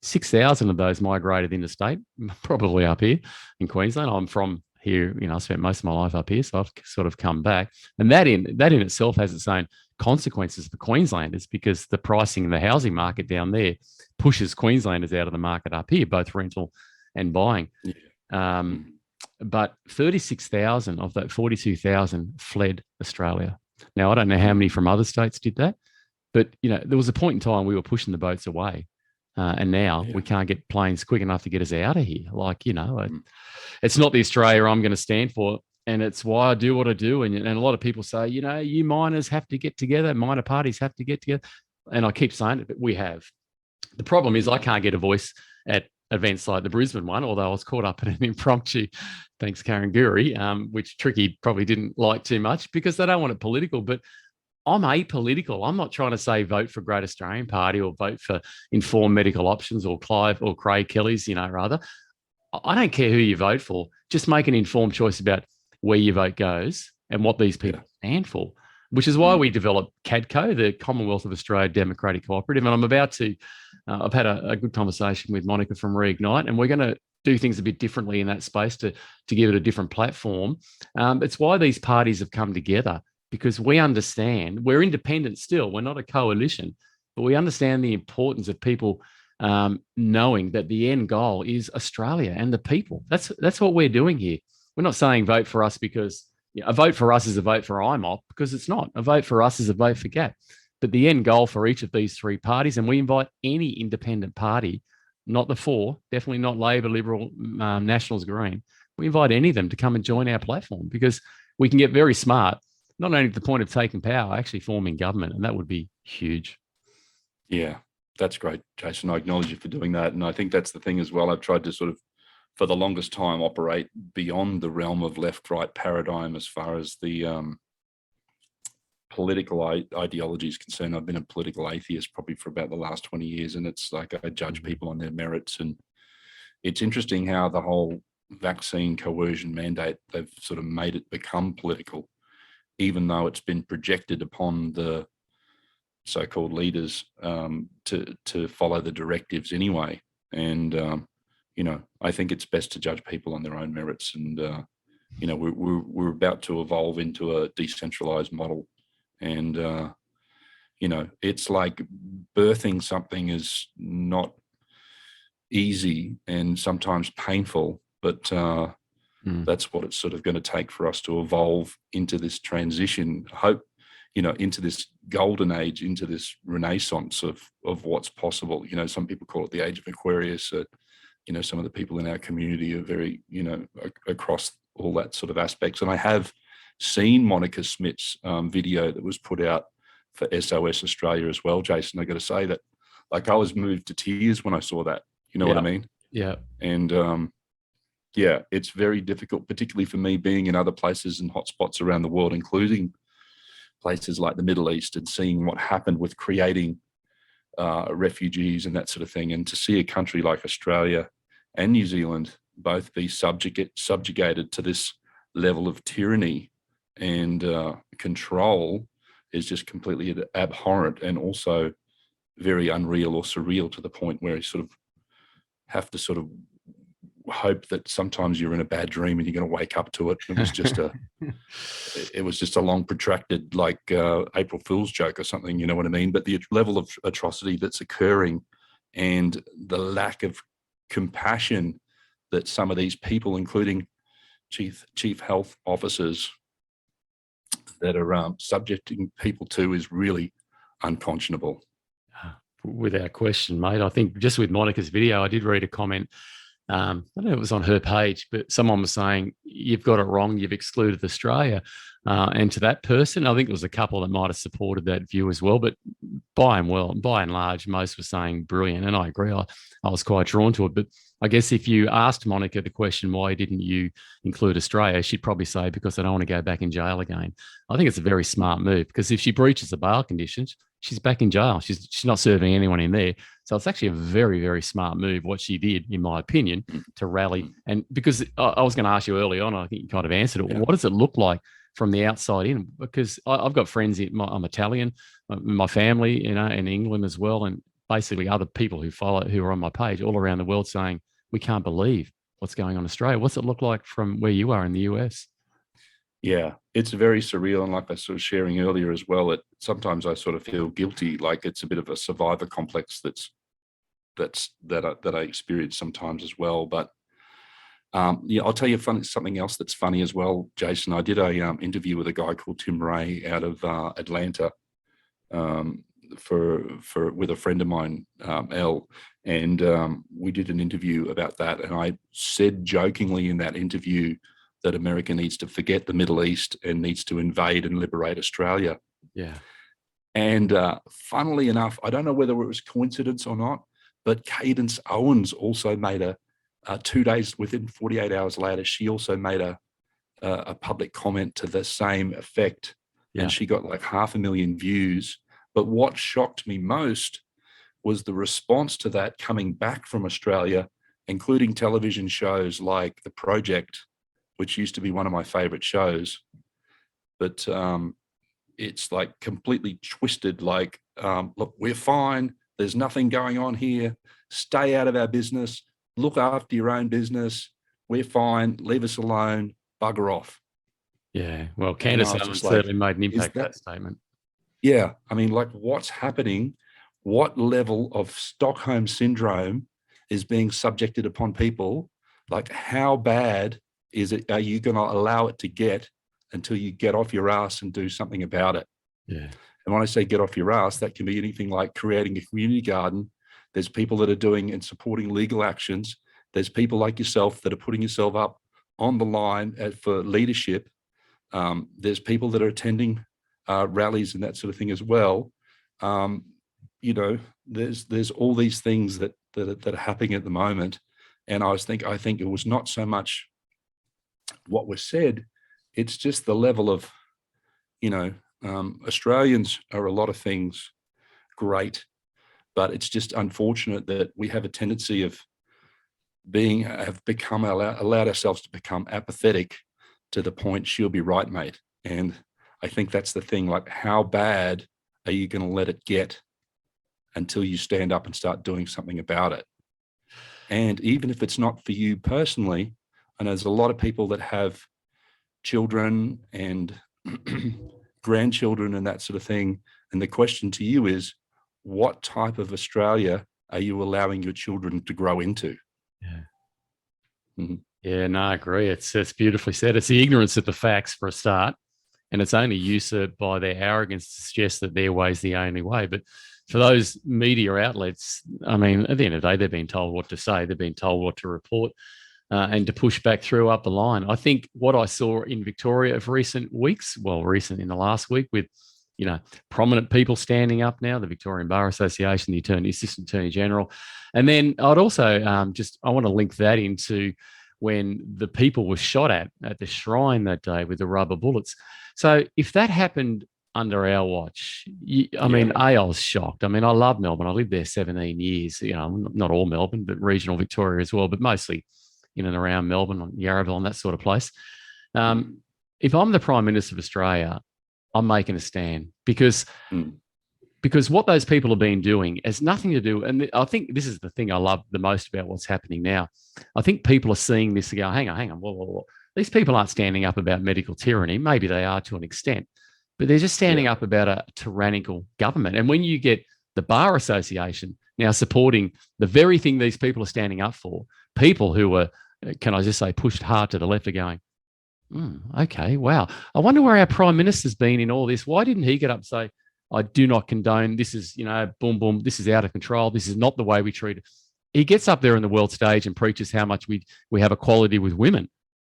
6,000 of those migrated interstate, probably up here in Queensland. I'm from here, I spent most of my life up here, so I've sort of come back. And that in itself has its own consequences for Queenslanders, because the pricing in the housing market down there pushes Queenslanders out of the market up here, both rental and buying. But 36,000 of that 42,000 fled Australia. Now, I don't know how many from other states did that, but there was a point in time we were pushing the boats away, and now we can't get planes quick enough to get us out of here. It's not the Australia I'm going to stand for, and it's why I do what I do. And a lot of people say, you miners have to get together, minor parties have to get together, and I keep saying it, but we have. The problem is I can't get a voice at events like the Brisbane one, although I was caught up in an impromptu, thanks Karen Guri, which Tricky probably didn't like too much, because they don't want it political. But I'm apolitical. I'm not trying to say vote for Great Australian Party or vote for informed medical options or Clive or Craig Kelly's, rather. I don't care who you vote for. Just make an informed choice about where your vote goes and what these people stand for, which is why we developed CADCO, the Commonwealth of Australia Democratic Cooperative. And I'm about to, I've had a good conversation with Monica from Reignite, and we're going to do things a bit differently in that space to give it a different platform. It's why these parties have come together, because we understand we're independent still. We're not a coalition, but we understand the importance of people knowing that the end goal is Australia and the people. That's what we're doing here. We're not saying vote for us because a vote for us is a vote for IMOP, because it's not. A vote for us is a vote for GAP. But the end goal for each of these three parties, and we invite any independent party, not the four, definitely not Labor, Liberal, Nationals, Green. We invite any of them to come and join our platform, because we can get very smart, not only to the point of taking power, actually forming government, and that would be huge. Yeah, that's great, Jason. I acknowledge you for doing that. And I think that's the thing as well. I've tried to sort of, for the longest time, operate beyond the realm of left-right paradigm as far as the political ideology is concerned. I've been a political atheist probably for about the last 20 years, and it's like I judge people on their merits. And it's interesting how the whole vaccine coercion mandate, they've sort of made it become political, even though it's been projected upon the so-called leaders to follow the directives anyway. And I think it's best to judge people on their own merits. And we're about to evolve into a decentralized model. And it's like birthing something is not easy and sometimes painful, but that's what it's sort of going to take for us to evolve into this transition, into this golden age, into this renaissance of what's possible. Some people call it the age of Aquarius. Some of the people in our community are very, across all that sort of aspects. And I have seen Monica Smith's video that was put out for SOS Australia as well, Jason. I got to say that, like, I was moved to tears when I saw that. You know what I mean? Yeah. And yeah, it's very difficult, particularly for me being in other places and hotspots around the world, including places like the Middle East, and seeing what happened with creating refugees and that sort of thing. And to see a country like Australia and New Zealand both be subjugated to this level of tyranny and control is just completely abhorrent, and also very unreal or surreal, to the point where you sort of have to sort of hope that sometimes you're in a bad dream and you're going to wake up to it. It was just a long protracted, like April Fool's joke or something, you know what I mean? But the level of atrocity that's occurring and the lack of compassion that some of these people, including chief health officers, that are subjecting people to, is really unconscionable. Without question, mate. I think just with Monica's video, I did read a comment. I don't know if it was on her page, but someone was saying, you've got it wrong, you've excluded Australia. And to that person, I think it was a couple that might have supported that view as well. But by and large, most were saying brilliant. And I agree. I was quite drawn to it. But I guess if you asked Monica the question, why didn't you include Australia, she'd probably say, because I don't want to go back in jail again. I think it's a very smart move, because if she breaches the bail conditions, she's back in jail. She's not serving anyone in there. So it's actually a very, very smart move, what she did, in my opinion, to rally. And because I was going to ask you early on, I think you kind of answered it. Yeah. What does it look like from the outside in? Because I've got friends, I'm Italian, my family, in England as well, and basically other people who are on my page all around the world saying, we can't believe what's going on in Australia. What's it look like from where you are in the US? Yeah, it's very surreal. And like I was sort of sharing earlier as well, sometimes I sort of feel guilty, like it's a bit of a survivor complex that I experience sometimes as well. But yeah, I'll tell you something else that's funny as well, Jason. I did a interview with a guy called Tim Ray out of Atlanta with a friend of mine, Elle, and we did an interview about that. And I said jokingly in that interview that America needs to forget the Middle East and needs to invade and liberate Australia. Yeah. And funnily enough, I don't know whether it was coincidence or not, but Cadence Owens also made 2 days, within 48 hours later, she also made a public comment to the same effect. Yeah. And she got like 500,000 views. But what shocked me most was the response to that coming back from Australia, including television shows like The Project, which used to be one of my favorite shows. But it's like completely twisted, like, look, we're fine. There's nothing going on here. Stay out of our business. Look after your own business. We're fine. Leave us alone. Bugger off. Yeah. Well, Candace Owens certainly made an impact, that statement. Yeah. I mean, like, what's happening? What level of Stockholm syndrome is being subjected upon people? Like, how bad are you going to allow it to get until you get off your ass and do something about it? Yeah. And when I say get off your ass, that can be anything like creating a community garden. There's people that are doing and supporting legal actions. There's people like yourself that are putting yourself up on the line for leadership. There's people that are attending rallies and that sort of thing as well. There's all these things that are happening at the moment. And I think it was not so much what was said, it's just the level of, Australians are a lot of things great, but it's just unfortunate that we have a tendency of allowed ourselves to become apathetic to the point, she'll be right, mate. And I think that's the thing, like, how bad are you going to let it get until you stand up and start doing something about it? And even if it's not for you personally, and there's a lot of people that have children and grandchildren and that sort of thing. And the question to you is, what type of Australia are you allowing your children to grow into? Yeah. Mm-hmm. Yeah, no, I agree. It's beautifully said. It's the ignorance of the facts for a start. And it's only usurped by their arrogance to suggest that their way is the only way. But for those media outlets, I mean, at the end of the day, they've been told what to say. They've been told what to report. And to push back through up the line. I think what I saw in Victoria of recent weeks, in the last week with prominent people standing up now, the Victorian Bar Association, the Assistant Attorney General. And then I'd also I want to link that into when the people were shot at the shrine that day with the rubber bullets. So if that happened under our watch, I was shocked. I mean, I love Melbourne. I lived there 17 years, not all Melbourne, but regional Victoria as well, but mostly in and around Melbourne, Yarraville and that sort of place. If I'm the Prime Minister of Australia, I'm making a stand because what those people have been doing has nothing to do. And I think this is the thing I love the most about what's happening now. I think people are seeing this and go, hang on. Whoa. These people aren't standing up about medical tyranny. Maybe they are to an extent, but they're just standing up about a tyrannical government. And when you get the Bar Association now supporting the very thing these people are standing up for, people who were, can I just say, pushed hard to the left are going, okay, wow. I wonder where our Prime Minister's been in all this. Why didn't he get up and say, I do not condone, this is, boom, boom, this is out of control. This is not the way we treat it. He gets up there on the world stage and preaches how much we have equality with women.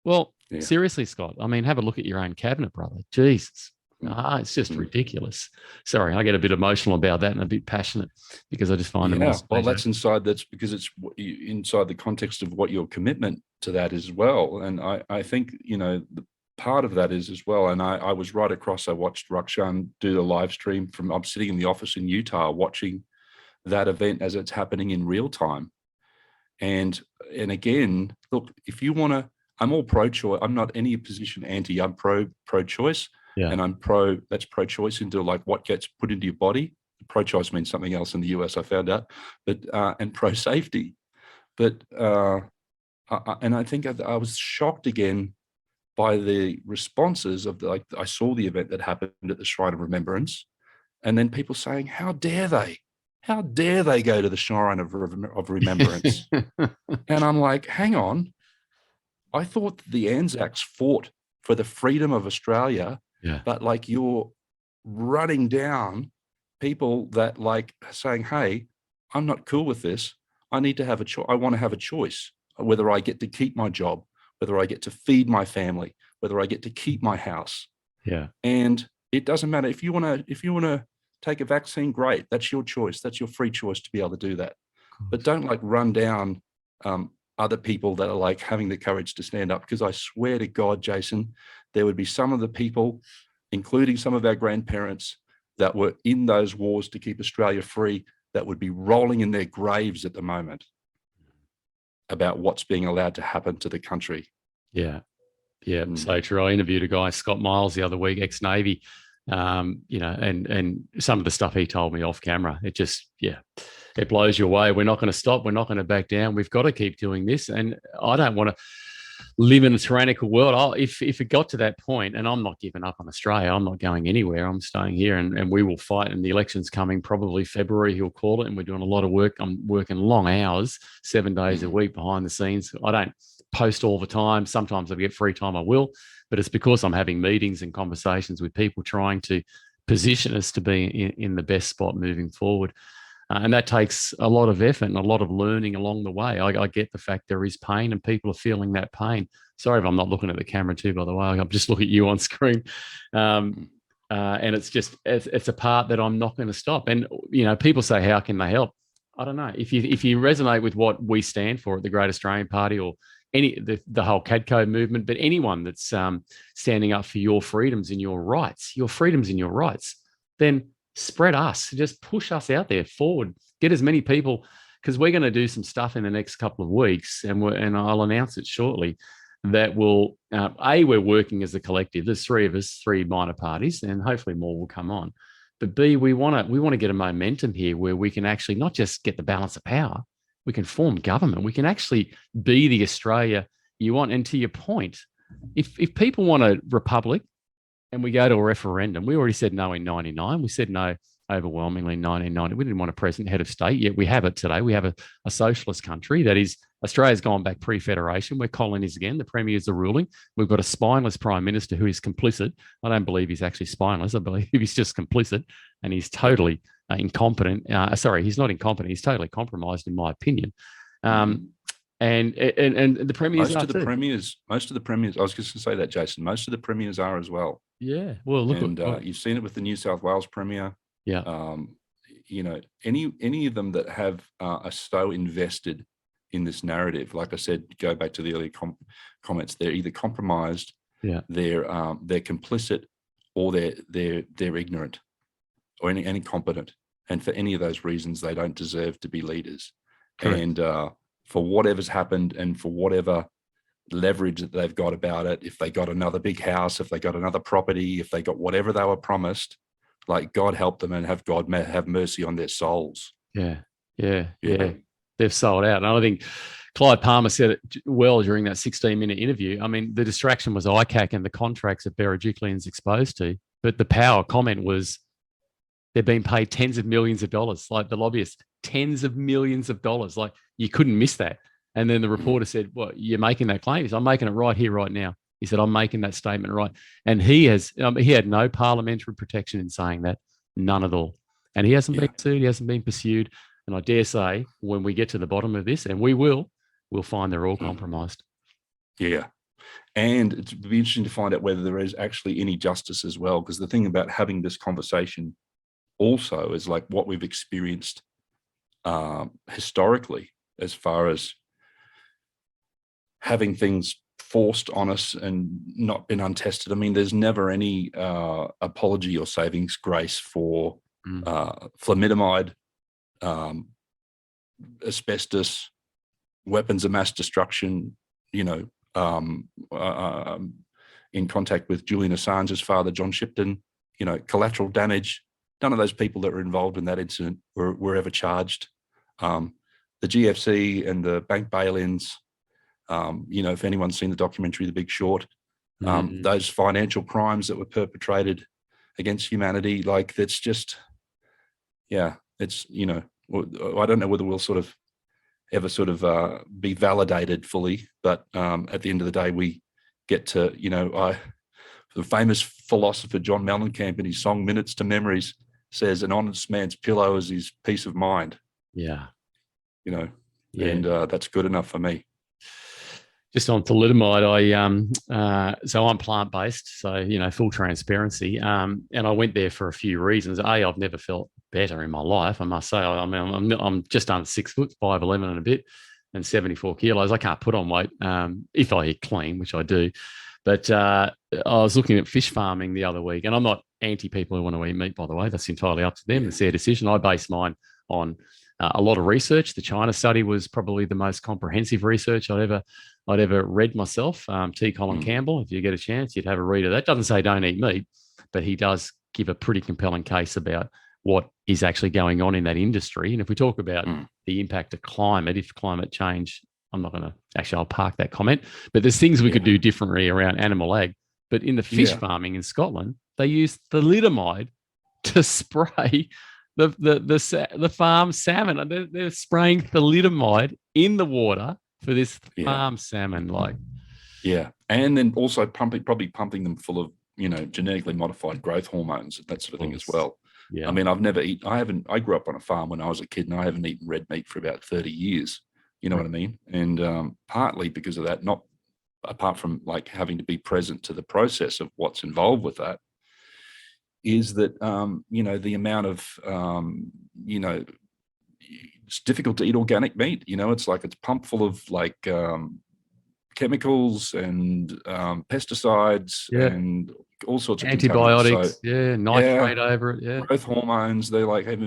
Well, seriously, Scott, I mean, have a look at your own cabinet, brother. Jesus. It's just ridiculous. Sorry, I get a bit emotional about that and a bit passionate because I just find it. Well, that's because it's inside the context of what your commitment to that is as well. And I think, the part of that is as well. And I was right across, I watched Rukshan do the live stream I'm sitting in the office in Utah watching that event as it's happening in real time. And again, look, if you want to, I'm all pro-choice. I'm not any position anti, I'm pro-choice. Yeah. And I'm that's pro-choice into like what gets put into your body. Pro-choice means something else in the US, I found out, but and pro-safety. But and I think I was shocked again by the responses of I saw the event that happened at the Shrine of Remembrance, and then people saying, "How dare they? How dare they go to the Shrine of Remembrance?" And I'm like, hang on. I thought the Anzacs fought for the freedom of Australia. Yeah. But you're running down people that saying, hey, I'm not cool with this. I need to have I want to have a choice whether I get to keep my job, whether I get to feed my family, whether I get to keep my house. Yeah. And it doesn't matter if you want to take a vaccine, great. That's your choice. That's your free choice to be able to do that. But don't run down other people that are having the courage to stand up, because I swear to God, Jason, there would be some of the people, including some of our grandparents that were in those wars to keep Australia free, that would be rolling in their graves at the moment about what's being allowed to happen to the country. Yeah. Yeah. So true. I interviewed a guy, Scott Miles, the other week, ex-Navy, and some of the stuff he told me off camera, it just, it blows you away. We're not going to stop. We're not going to back down. We've got to keep doing this. And I don't want to live in a tyrannical world. If it got to that point, and I'm not giving up on Australia, I'm not going anywhere. I'm staying here, and we will fight. And the election's coming probably February, he'll call it. And we're doing a lot of work. I'm working long hours, 7 days a week behind the scenes. I don't post all the time. Sometimes if I get free time, I will. But it's because I'm having meetings and conversations with people trying to position us to be in the best spot moving forward. And that takes a lot of effort and a lot of learning along the way. I get the fact there is pain and people are feeling that pain. Sorry if I'm not looking at the camera too, by the way. I'm just looking at you on screen. And it's a part that I'm not going to stop. And, people say, how can they help? I don't know. If you resonate with what we stand for at the Great Australian Party, or the whole CADCO movement, but anyone that's standing up for your freedoms and your freedoms and your rights, then spread us, just push us out there forward, get as many people, because we're going to do some stuff in the next couple of weeks, and I'll announce it shortly, that will, we're working as a collective. There's 3 of us, 3 minor parties, and hopefully more will come on. But B, we want to get a momentum here where we can actually not just get the balance of power, we can form government. We can actually be the Australia you want. And to your point, if people want a republic and we go to a referendum, we already said no in 99. We said no overwhelmingly in 1990. We didn't want a president head of state, yet we have it today. We have a socialist country that is, Australia's gone back pre-federation. We're colonies again. The premiers are ruling. We've got a spineless prime minister who is complicit. I don't believe he's actually spineless. I believe he's just complicit, and he's totally incompetent. He's not incompetent. He's totally compromised, in my opinion. and the premiers Most are of the too. premiers, I was just going to say that, Jason, most of the premiers are as well. Yeah. Well, look, And you've seen it with the New South Wales Premier. yeah. You know, any of them that have are so invested in this narrative, like I said, go back to the earlier comments, they're either compromised, Yeah. they're complicit, or they're ignorant or incompetent. And for any of those reasons, they don't deserve to be leaders. Correct. And for whatever's happened and for whatever leverage that they've got about it, if they got another big house, if they got another property, if they got whatever they were promised, like, God help them and have God have mercy on their souls. Yeah. Yeah. They've sold out. And I think Clive Palmer said it well during that 16-minute interview. I mean, the distraction was ICAC and the contracts that Berejiklian's exposed to, but the power comment was they're being paid tens of millions of dollars, like the lobbyists, tens of millions of dollars. Like, you couldn't miss that. And then the reporter said, "What, you're making that claim?" He said, "I'm making it right here, right now." He said, "I'm making that statement right." And he had no parliamentary protection in saying that, none at all. And he hasn't been sued, he hasn't been pursued. And I dare say, when we get to the bottom of this, and we'll find they're all compromised. Yeah. And it'd be interesting to find out whether there is actually any justice as well. Because the thing about having this conversation also is like what we've experienced historically, as far as having things forced on us and not been untested. I mean, there's never any apology or savings grace for thalidomide, asbestos, weapons of mass destruction, you know, in contact with Julian Assange's father, John Shipton, you know, collateral damage. None of those people that were involved in that incident were ever charged. The GFC and the bank bail-ins, you know, if anyone's seen the documentary, The Big Short, those financial crimes that were perpetrated against humanity, like, that's just, yeah, it's, you know, I don't know whether we'll sort of ever sort of be validated fully, but at the end of the day, we get to, you know, the famous philosopher John Mellencamp in his song Minutes to Memories says, "An honest man's pillow is his peace of mind." Yeah. You know, Yeah. and that's good enough for me. Just on thalidomide, so I'm plant-based, so, you know, full transparency. And I went there for a few reasons. I've never felt better in my life, I must say. I mean, I'm just under 6 foot, 5'11" and a bit, and 74 kilos. I can't put on weight if I eat clean, which I do. But I was looking at fish farming the other week, and I'm not anti people who want to eat meat, by the way. That's entirely up to them. It's their decision. I base mine on a lot of research. The China study was probably the most comprehensive research I'd ever read myself. T. Colin Campbell, if you get a chance, you'd have a read of that. Doesn't say don't eat meat, but he does give a pretty compelling case about what is actually going on in that industry. And if we talk about the impact of climate, if climate change, I'm not going to, actually, I'll park that comment, but there's things we could do differently around animal ag. But in the fish farming in Scotland, they use thalidomide to spray the farm salmon. They're spraying thalidomide in the water for this farm salmon, like. Yeah. And then also probably pumping them full of, you know, genetically modified growth hormones and that sort of thing as well. Yeah. I mean, I grew up on a farm when I was a kid, and I haven't eaten red meat for about 30 years. You know what I mean? And partly because of that, not apart from like having to be present to the process of what's involved with that, is that, you know, the amount of, you know, it's difficult to eat organic meat. You know, it's like it's pumped full of like chemicals and pesticides and all sorts of antibiotics, nitrate over it, growth hormones. They like have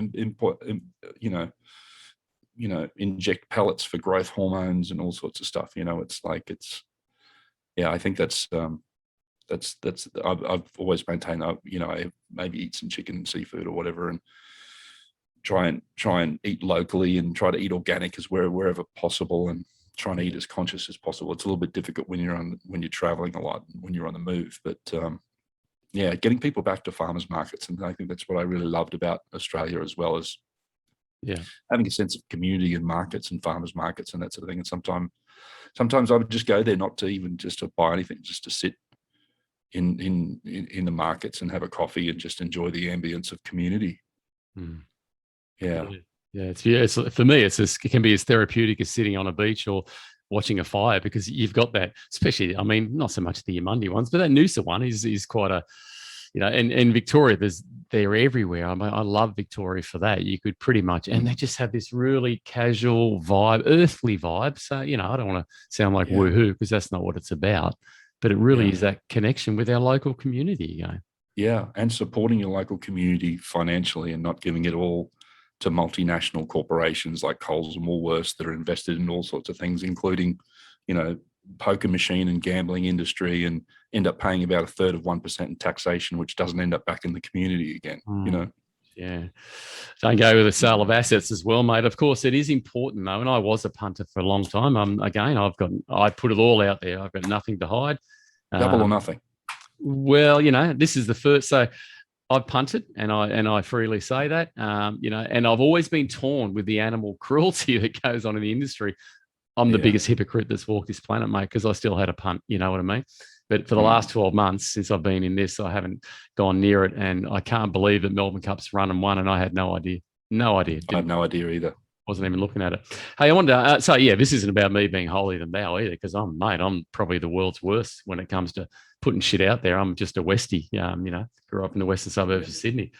you know, inject pellets for growth hormones and all sorts of stuff. You know, it's like I think that's I've always maintained, you know, I maybe eat some chicken and seafood or whatever, and try and eat locally and try to eat organic as wherever possible, and trying to eat as conscious as possible. It's a little bit difficult when you're traveling a lot, when you're on the move, but getting people back to farmers markets. And I think that's what I really loved about Australia, as well as having a sense of community and markets and farmers markets and that sort of thing. And sometimes I would just go there, not to even just to buy anything, just to sit in the markets and have a coffee and just enjoy the ambience of community. It's for me, it can be as therapeutic as sitting on a beach or watching a fire, because you've got that, especially, I mean, not so much the Yamundi ones, but that Noosa one is quite a, and Victoria, they're everywhere. I mean, I love Victoria for that. You could pretty much, and they just have this really casual vibe, earthly vibe. So, I don't want to sound like woohoo, because that's not what it's about, but it really is that connection with our local community. Yeah, and supporting your local community financially and not giving it all to multinational corporations like Coles and Woolworths that are invested in all sorts of things, including, poker machine and gambling industry, and end up paying about 1/3 of 1% in taxation, which doesn't end up back in the community again, Yeah. Don't go with the sale of assets as well, mate. Of course, it is important, though. And I was a punter for a long time. Again, I put it all out there. I've got nothing to hide. Double or nothing. Well, this is the first. So I've punted, and I freely say that, and I've always been torn with the animal cruelty that goes on in the industry. I'm the biggest hypocrite that's walked this planet, mate, because I still had a punt. You know what I mean? But for the last 12 months since I've been in this, I haven't gone near it. And I can't believe that Melbourne Cup's run and won, and I had no idea. No idea. I had no idea either. Wasn't even looking at it. Hey, I wanted to, this isn't about me being holier than thou either, because I'm probably the world's worst when it comes to putting shit out there. I'm just a Westie, grew up in the western suburbs of Sydney.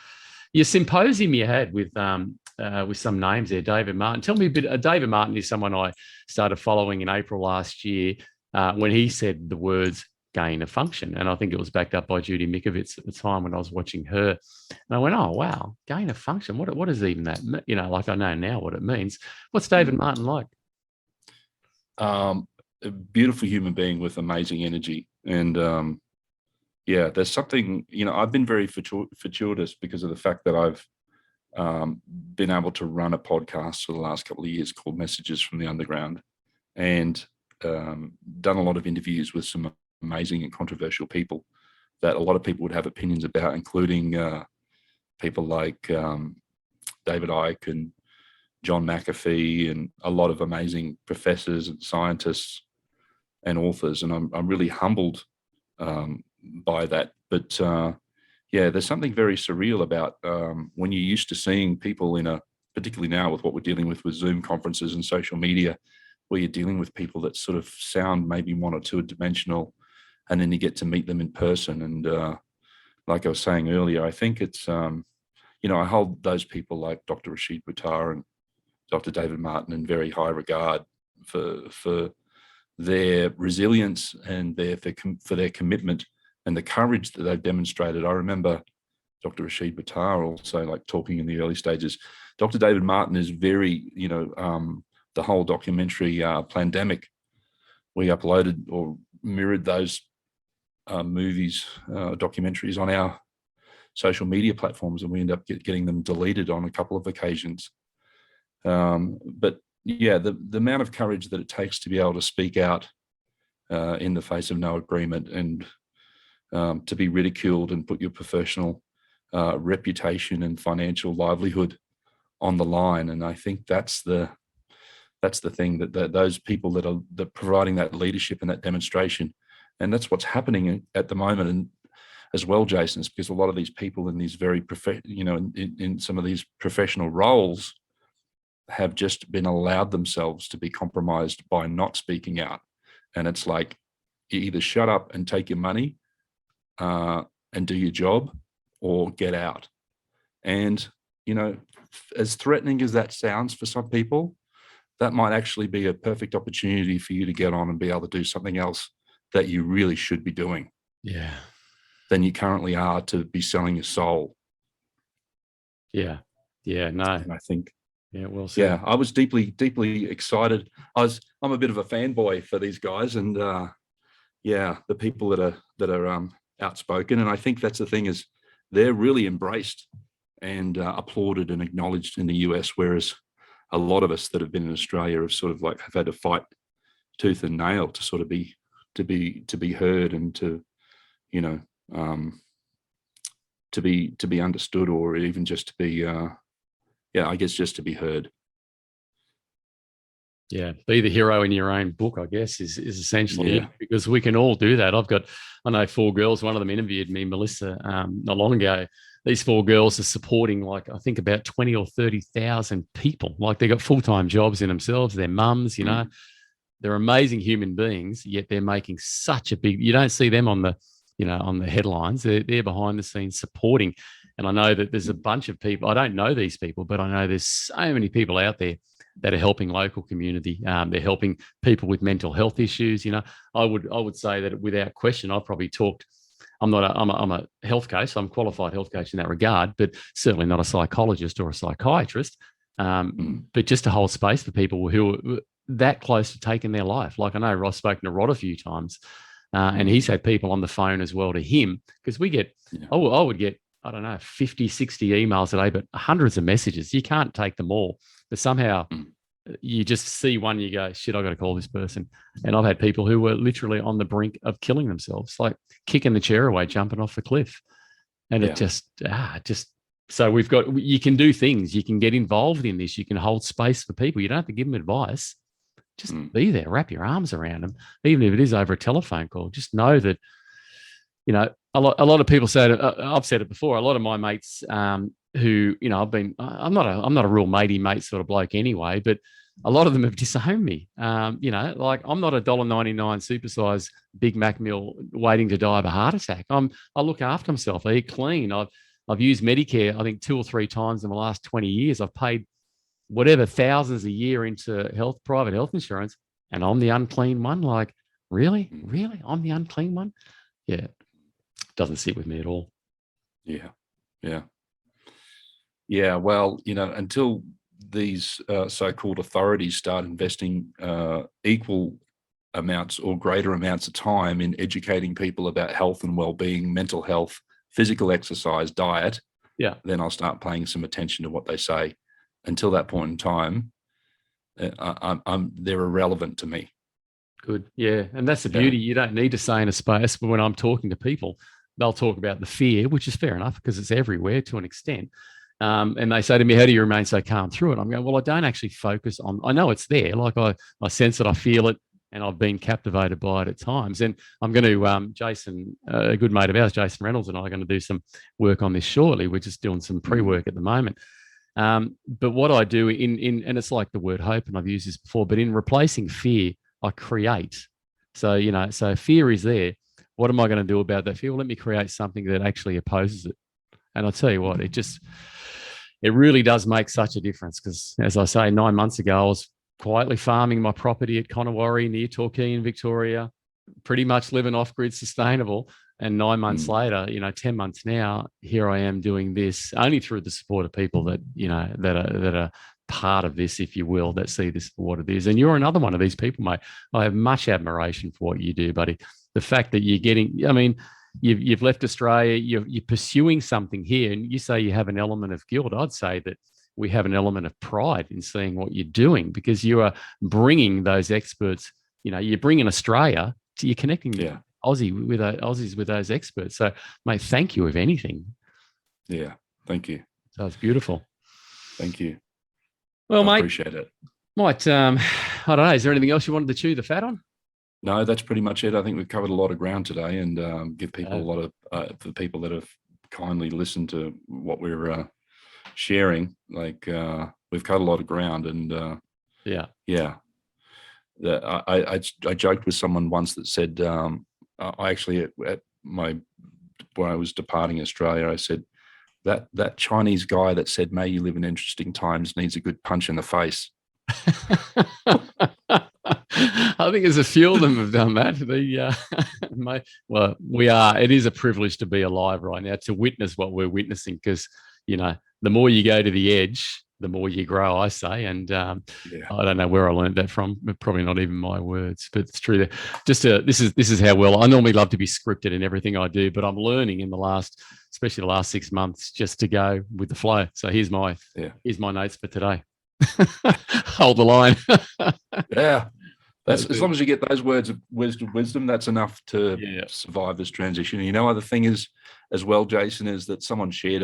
Your symposium you had with some names there, David Martin. Tell me a bit. David Martin is someone I started following in April last year when he said the words gain of function. And I think it was backed up by Judy Mikovits at the time when I was watching her. And I went, oh, wow, gain of function. What is even that? Like I know now what it means. What's David Martin like? A beautiful human being with amazing energy. And there's something, I've been very fortuitous because of the fact that I've been able to run a podcast for the last couple of years called Messages from the Underground, and done a lot of interviews with some amazing and controversial people that a lot of people would have opinions about, including people like David Icke and John McAfee, and a lot of amazing professors and scientists and authors. And I'm really humbled by that. But there's something very surreal about when you're used to seeing people particularly now with what we're dealing with Zoom conferences and social media, where you're dealing with people that sort of sound maybe one or two dimensional, and then you get to meet them in person. And like I was saying earlier, I think it's, I hold those people like Dr. Rashid Buttar and Dr. David Martin in very high regard for their resilience and for their commitment and the courage that they've demonstrated. I remember Dr. Rashid Buttar also, like, talking in the early stages. Dr. David Martin is very, the whole documentary Plandemic, we uploaded or mirrored those documentaries on our social media platforms, and we end up getting them deleted on a couple of occasions. But yeah, the amount of courage that it takes to be able to speak out in the face of no agreement, and to be ridiculed and put your professional reputation and financial livelihood on the line. And I think that's the thing that those people that are providing that leadership and that demonstration, and that's what's happening at the moment. And as well, Jason, is because a lot of these people in these very in some of these professional roles have just been allowed themselves to be compromised by not speaking out. And it's like, you either shut up and take your money and do your job, or get out. And, as threatening as that sounds for some people, that might actually be a perfect opportunity for you to get on and be able to do something else that you really should be doing. Yeah. Than you currently are to be selling your soul. Yeah. Yeah. No. And I think. Yeah, well said. Yeah, I was deeply, deeply excited. I'm a bit of a fanboy for these guys, and the people that are outspoken. And I think that's the thing, is they're really embraced and applauded and acknowledged in the US, whereas a lot of us that have been in Australia have sort of like have had to fight tooth and nail to sort of be heard, and to be understood, or even just to be I guess just to be heard. Yeah, be the hero in your own book, I guess, is essentially it, because we can all do that. I know 4 girls, one of them interviewed me, Melissa, not long ago. These 4 girls are supporting, like, I think about 20 or 30,000 people. Like, they got full-time jobs in themselves, their mums, they're amazing human beings, yet they're making such a big, you don't see them on the, on the headlines. They're behind the scenes supporting. And I know that there's a bunch of people, I don't know these people, but I know there's so many people out there that are helping local community. They're helping people with mental health issues. I would say that without question, I've probably talked, I'm a health coach, so I'm a qualified health coach in that regard, but certainly not a psychologist or a psychiatrist. But just to hold space for people who are that close to taking their life. Like I know Ross spoken to Rod a few times, and he's had people on the phone as well to him, because we get, I would get, I don't know, 50, 60 emails a day, but hundreds of messages. You can't take them all, but somehow you just see one, you go, shit, I got to call this person. And I've had people who were literally on the brink of killing themselves, like kicking the chair away, jumping off the cliff. And it just, so you can do things, you can get involved in this, you can hold space for people. You don't have to give them advice. Just be there, wrap your arms around them, even if it is over a telephone call. Just know that, a lot of people say, I've said it before, a lot of my mates who, I'm not a real matey mate sort of bloke anyway, but a lot of them have disowned me. Like I'm not a $1.99 supersize Big Mac meal waiting to die of a heart attack. I look after myself. I eat clean. I've used Medicare, I think 2 or 3 times in the last 20 years. I've paid whatever thousands a year into private health insurance, and I'm the unclean one. Like, really? I'm the unclean one? Yeah. Doesn't sit with me at all. Yeah. Well, until these so-called authorities start investing equal amounts or greater amounts of time in educating people about health and well-being, mental health, physical exercise, diet, then I'll start paying some attention to what they say. Until that point in time, they're irrelevant to me. Good. Yeah. And that's the beauty. You don't need to say in a space, but when I'm talking to people, they'll talk about the fear, which is fair enough because it's everywhere to an extent. And they say to me, how do you remain so calm through it? I'm going, well, I don't actually focus on, I know it's there. Like I sense it, I feel it, and I've been captivated by it at times. And I'm going to, Jason, a good mate of ours, Jason Reynolds, and I are going to do some work on this shortly. We're just doing some pre-work at the moment. But what I do and it's like the word hope, and I've used this before, but in replacing fear, I create. So, so fear is there. What am I going to do about that fear? Well, let me create something that actually opposes it. And I'll tell you what, it really does make such a difference, because as I say, 9 months ago, I was quietly farming my property at Connewarre near Torquay in Victoria, pretty much living off-grid sustainable. And 9 months later, 10 months now, here I am doing this only through the support of people that, that are part of this, if you will, that see this for what it is. And you're another one of these people, mate. I have much admiration for what you do, buddy. The fact that you're getting, you've left Australia, you're pursuing something here, and you say you have an element of guilt. I'd say that we have an element of pride in seeing what you're doing, because you are bringing those experts, you're bringing Australia to, you're connecting Aussies with those experts. So, mate, thank you, if anything. Yeah, thank you. So it's beautiful. Thank you. Well, mate, appreciate it. Might, I don't know, is there anything else you wanted to chew the fat on? No, that's pretty much it. I think we've covered a lot of ground today, and give people a lot of, for the people that have kindly listened to what we're sharing, like we've covered a lot of ground. And I joked with someone once that said, I actually, when I was departing Australia, I said, that Chinese guy that said, may you live in interesting times, needs a good punch in the face. I think there's a few of them have done that. It is a privilege to be alive right now, to witness what we're witnessing, because, the more you go to the edge, the more you grow, I say. And I don't know where I learned that from. Probably not even my words, but it's true. This is how well I normally love to be scripted in everything I do, but I'm learning in especially the last 6 months, just to go with the flow. So here's my notes for today. Hold the line. Yeah. That's as long as you get those words of wisdom, that's enough to survive this transition. Other thing is as well, Jason, is that someone shared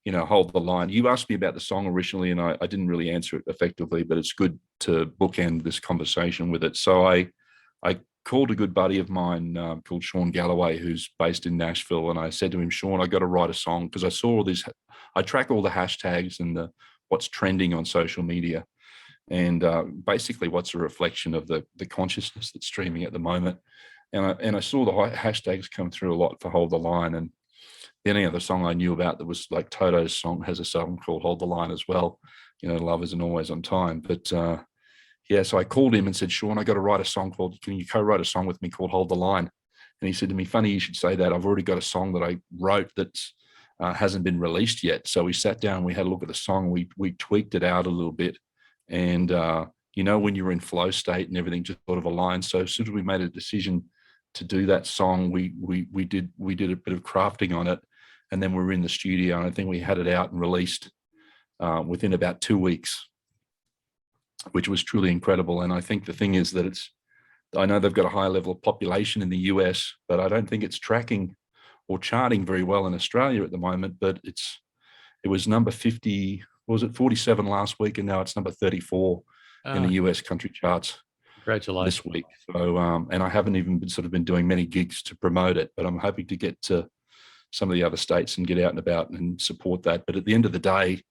hold the line. You asked me about the song originally, and I didn't really answer it effectively, but it's good to bookend this conversation with it. So I called a good buddy of mine called Sean Galloway, who's based in Nashville, and I said to him, Sean, I got to write a song, because I saw all these, I track all the hashtags and what's trending on social media. and basically what's a reflection of the consciousness that's streaming at the moment. And I saw the hashtags come through a lot for Hold the Line, and the only other song I knew about that was like Toto's song has a song called Hold the Line as well. Love isn't always on time. But yeah, so I called him and said, Sean, I got to write a song can you co-write a song with me called Hold the Line? And he said to me, funny you should say that. I've already got a song that I wrote that's hasn't been released yet. So we sat down, we had a look at the song, we tweaked it out a little bit. And when you're in flow state and everything just sort of aligned. So as soon as we made a decision to do that song, we did a bit of crafting on it, and then we were in the studio, and I think we had it out and released within about 2 weeks, which was truly incredible. And I think the thing is that I know they've got a high level of population in the US, but I don't think it's tracking or charting very well in Australia at the moment. But it was number 50, was it 47 last week, and now it's number 34 in the US country charts. Congratulations. This week. So, and I haven't even been doing many gigs to promote it, but I'm hoping to get to some of the other states and get out and about and support that. But at the end of the day,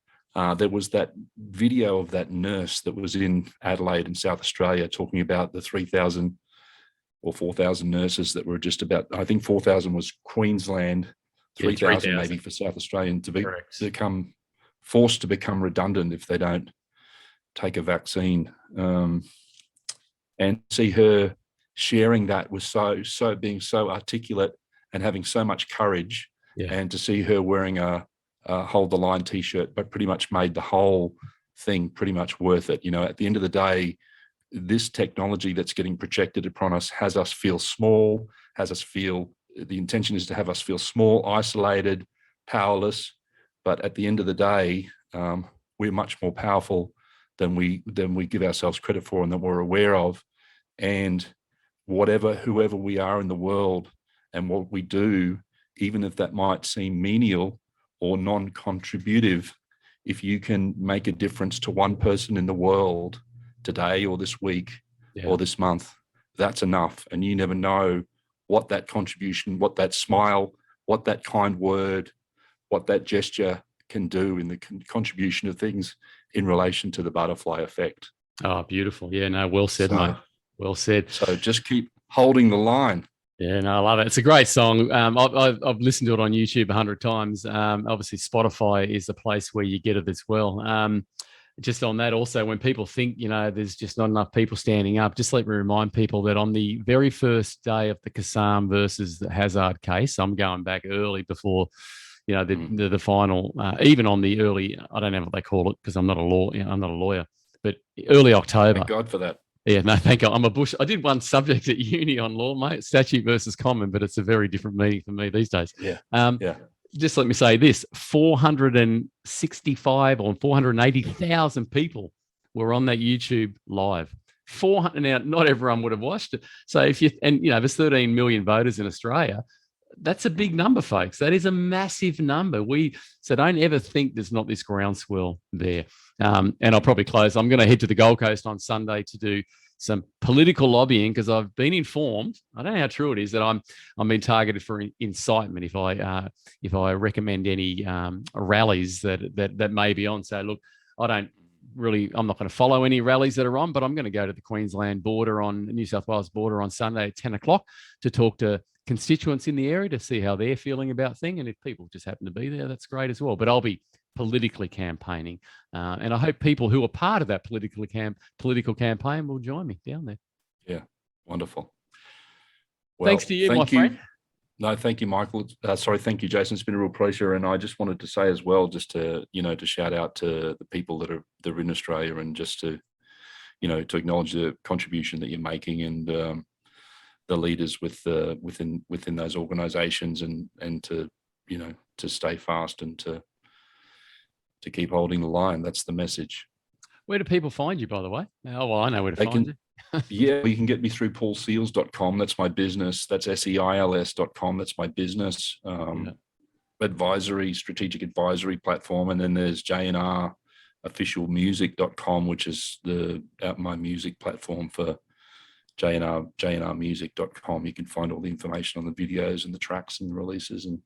there was that video of that nurse that was in Adelaide in South Australia talking about the 3,000 or 4,000 nurses that were just about, I think 4,000 was Queensland, 3,000 maybe for South Australian to become forced to become redundant if they don't take a vaccine. And see her sharing that was so being so articulate and having so much courage, and to see her wearing a Hold the Line t-shirt, but pretty much made the whole thing pretty much worth it. At the end of the day, this technology that's getting projected upon us has us feel small, the intention is to have us feel small, isolated, powerless. But at the end of the day, we're much more powerful than we give ourselves credit for and that we're aware of. And whoever we are in the world and what we do, even if that might seem menial or non-contributive, if you can make a difference to one person in the world today or this week or this month, that's enough. And you never know what that contribution, what that smile, what that kind word, what that gesture can do in the contribution of things in relation to the butterfly effect. Oh, beautiful. Yeah, no, well said, mate. Well said. So just keep holding the line. Yeah, no, I love it. It's a great song. I've listened to it on YouTube 100 times. Obviously, Spotify is the place where you get it as well. Just on that also, when people think, there's just not enough people standing up, just let me remind people that on the very first day of the Kassam versus the Hazard case, I'm going back early before, the final, even on the early, I don't know what they call it because I'm not a lawyer, but early October. Thank God for that. Yeah, no, thank God. I'm a bush. I did one subject at uni on law, mate, statute versus common, but it's a very different meaning for me these days. Yeah. Just let me say this, 465 or 480,000 people were on that YouTube live. 400. Now, not everyone would have watched it. So there's 13 million voters in Australia. That's a big number, folks. That is a massive number. So don't ever think there's not this groundswell there. And I'll probably close. I'm going to head to the Gold Coast on Sunday to do some political lobbying because I've been informed. I don't know how true it is that I'm being targeted for incitement if I recommend any rallies that may be on. So look, I'm not going to follow any rallies that are on, but I'm going to go to the Queensland border New South Wales border on Sunday at 10 o'clock to talk to constituents in the area to see how they're feeling about things. And if people just happen to be there, that's great as well. But I'll be politically campaigning. And I hope people who are part of that political campaign will join me down there. Yeah, wonderful. Well, thanks to you, my friend. No, thank you, Michael. Thank you, Jason. It's been a real pleasure. And I just wanted to say as well, just to shout out to the people that are in Australia and just to acknowledge the contribution that you're making and the leaders within those organizations and to stay fast and to keep holding the line. That's the message. Where do people find you, by the way? Oh, well, I know where to find you. Yeah, you can get me through paulseils.com. That's my business. That's seils.com. That's my business. Strategic advisory platform. And then there's JNR officialmusic.com, which is my music platform for jnrmusic.com. You can find all the information on the videos and the tracks and the releases and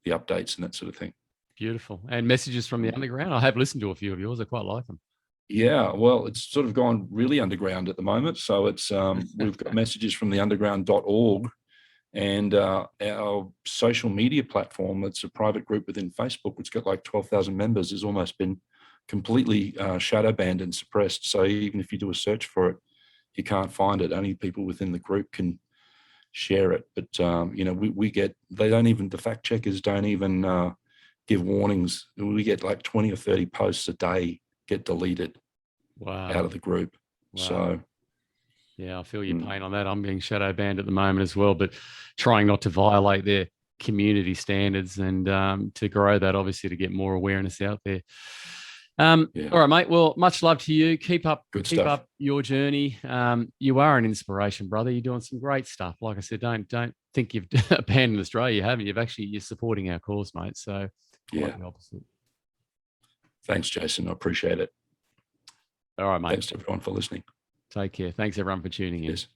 the updates and that sort of thing. Beautiful. And messages from the underground. I have listened to a few of yours. I quite like them. Yeah, well, it's sort of gone really underground at the moment. So it's we've got messages from the underground.org, and our social media platform, it's a private group within Facebook, it's got like 12,000 members, has almost been completely shadow banned and suppressed. So even if you do a search for it, you can't find it. Only people within the group can share it. But you know, we get, they don't even, the fact checkers don't even give warnings. We get like 20 or 30 posts a day get deleted out of the group. Wow. So yeah, I feel your pain on that. I'm being shadow banned at the moment as well, but trying not to violate their community standards and to grow that, obviously, to get more awareness out there. All right, mate. Well, much love to you. Keep up your journey. You are an inspiration, brother. You're doing some great stuff. Like I said, don't think you've abandoned Australia. You haven't. You're supporting our cause, mate. So quite the opposite. Thanks, Jason. I appreciate it. All right, mate. Thanks to everyone for listening. Take care. Thanks, everyone, for tuning in. Yes.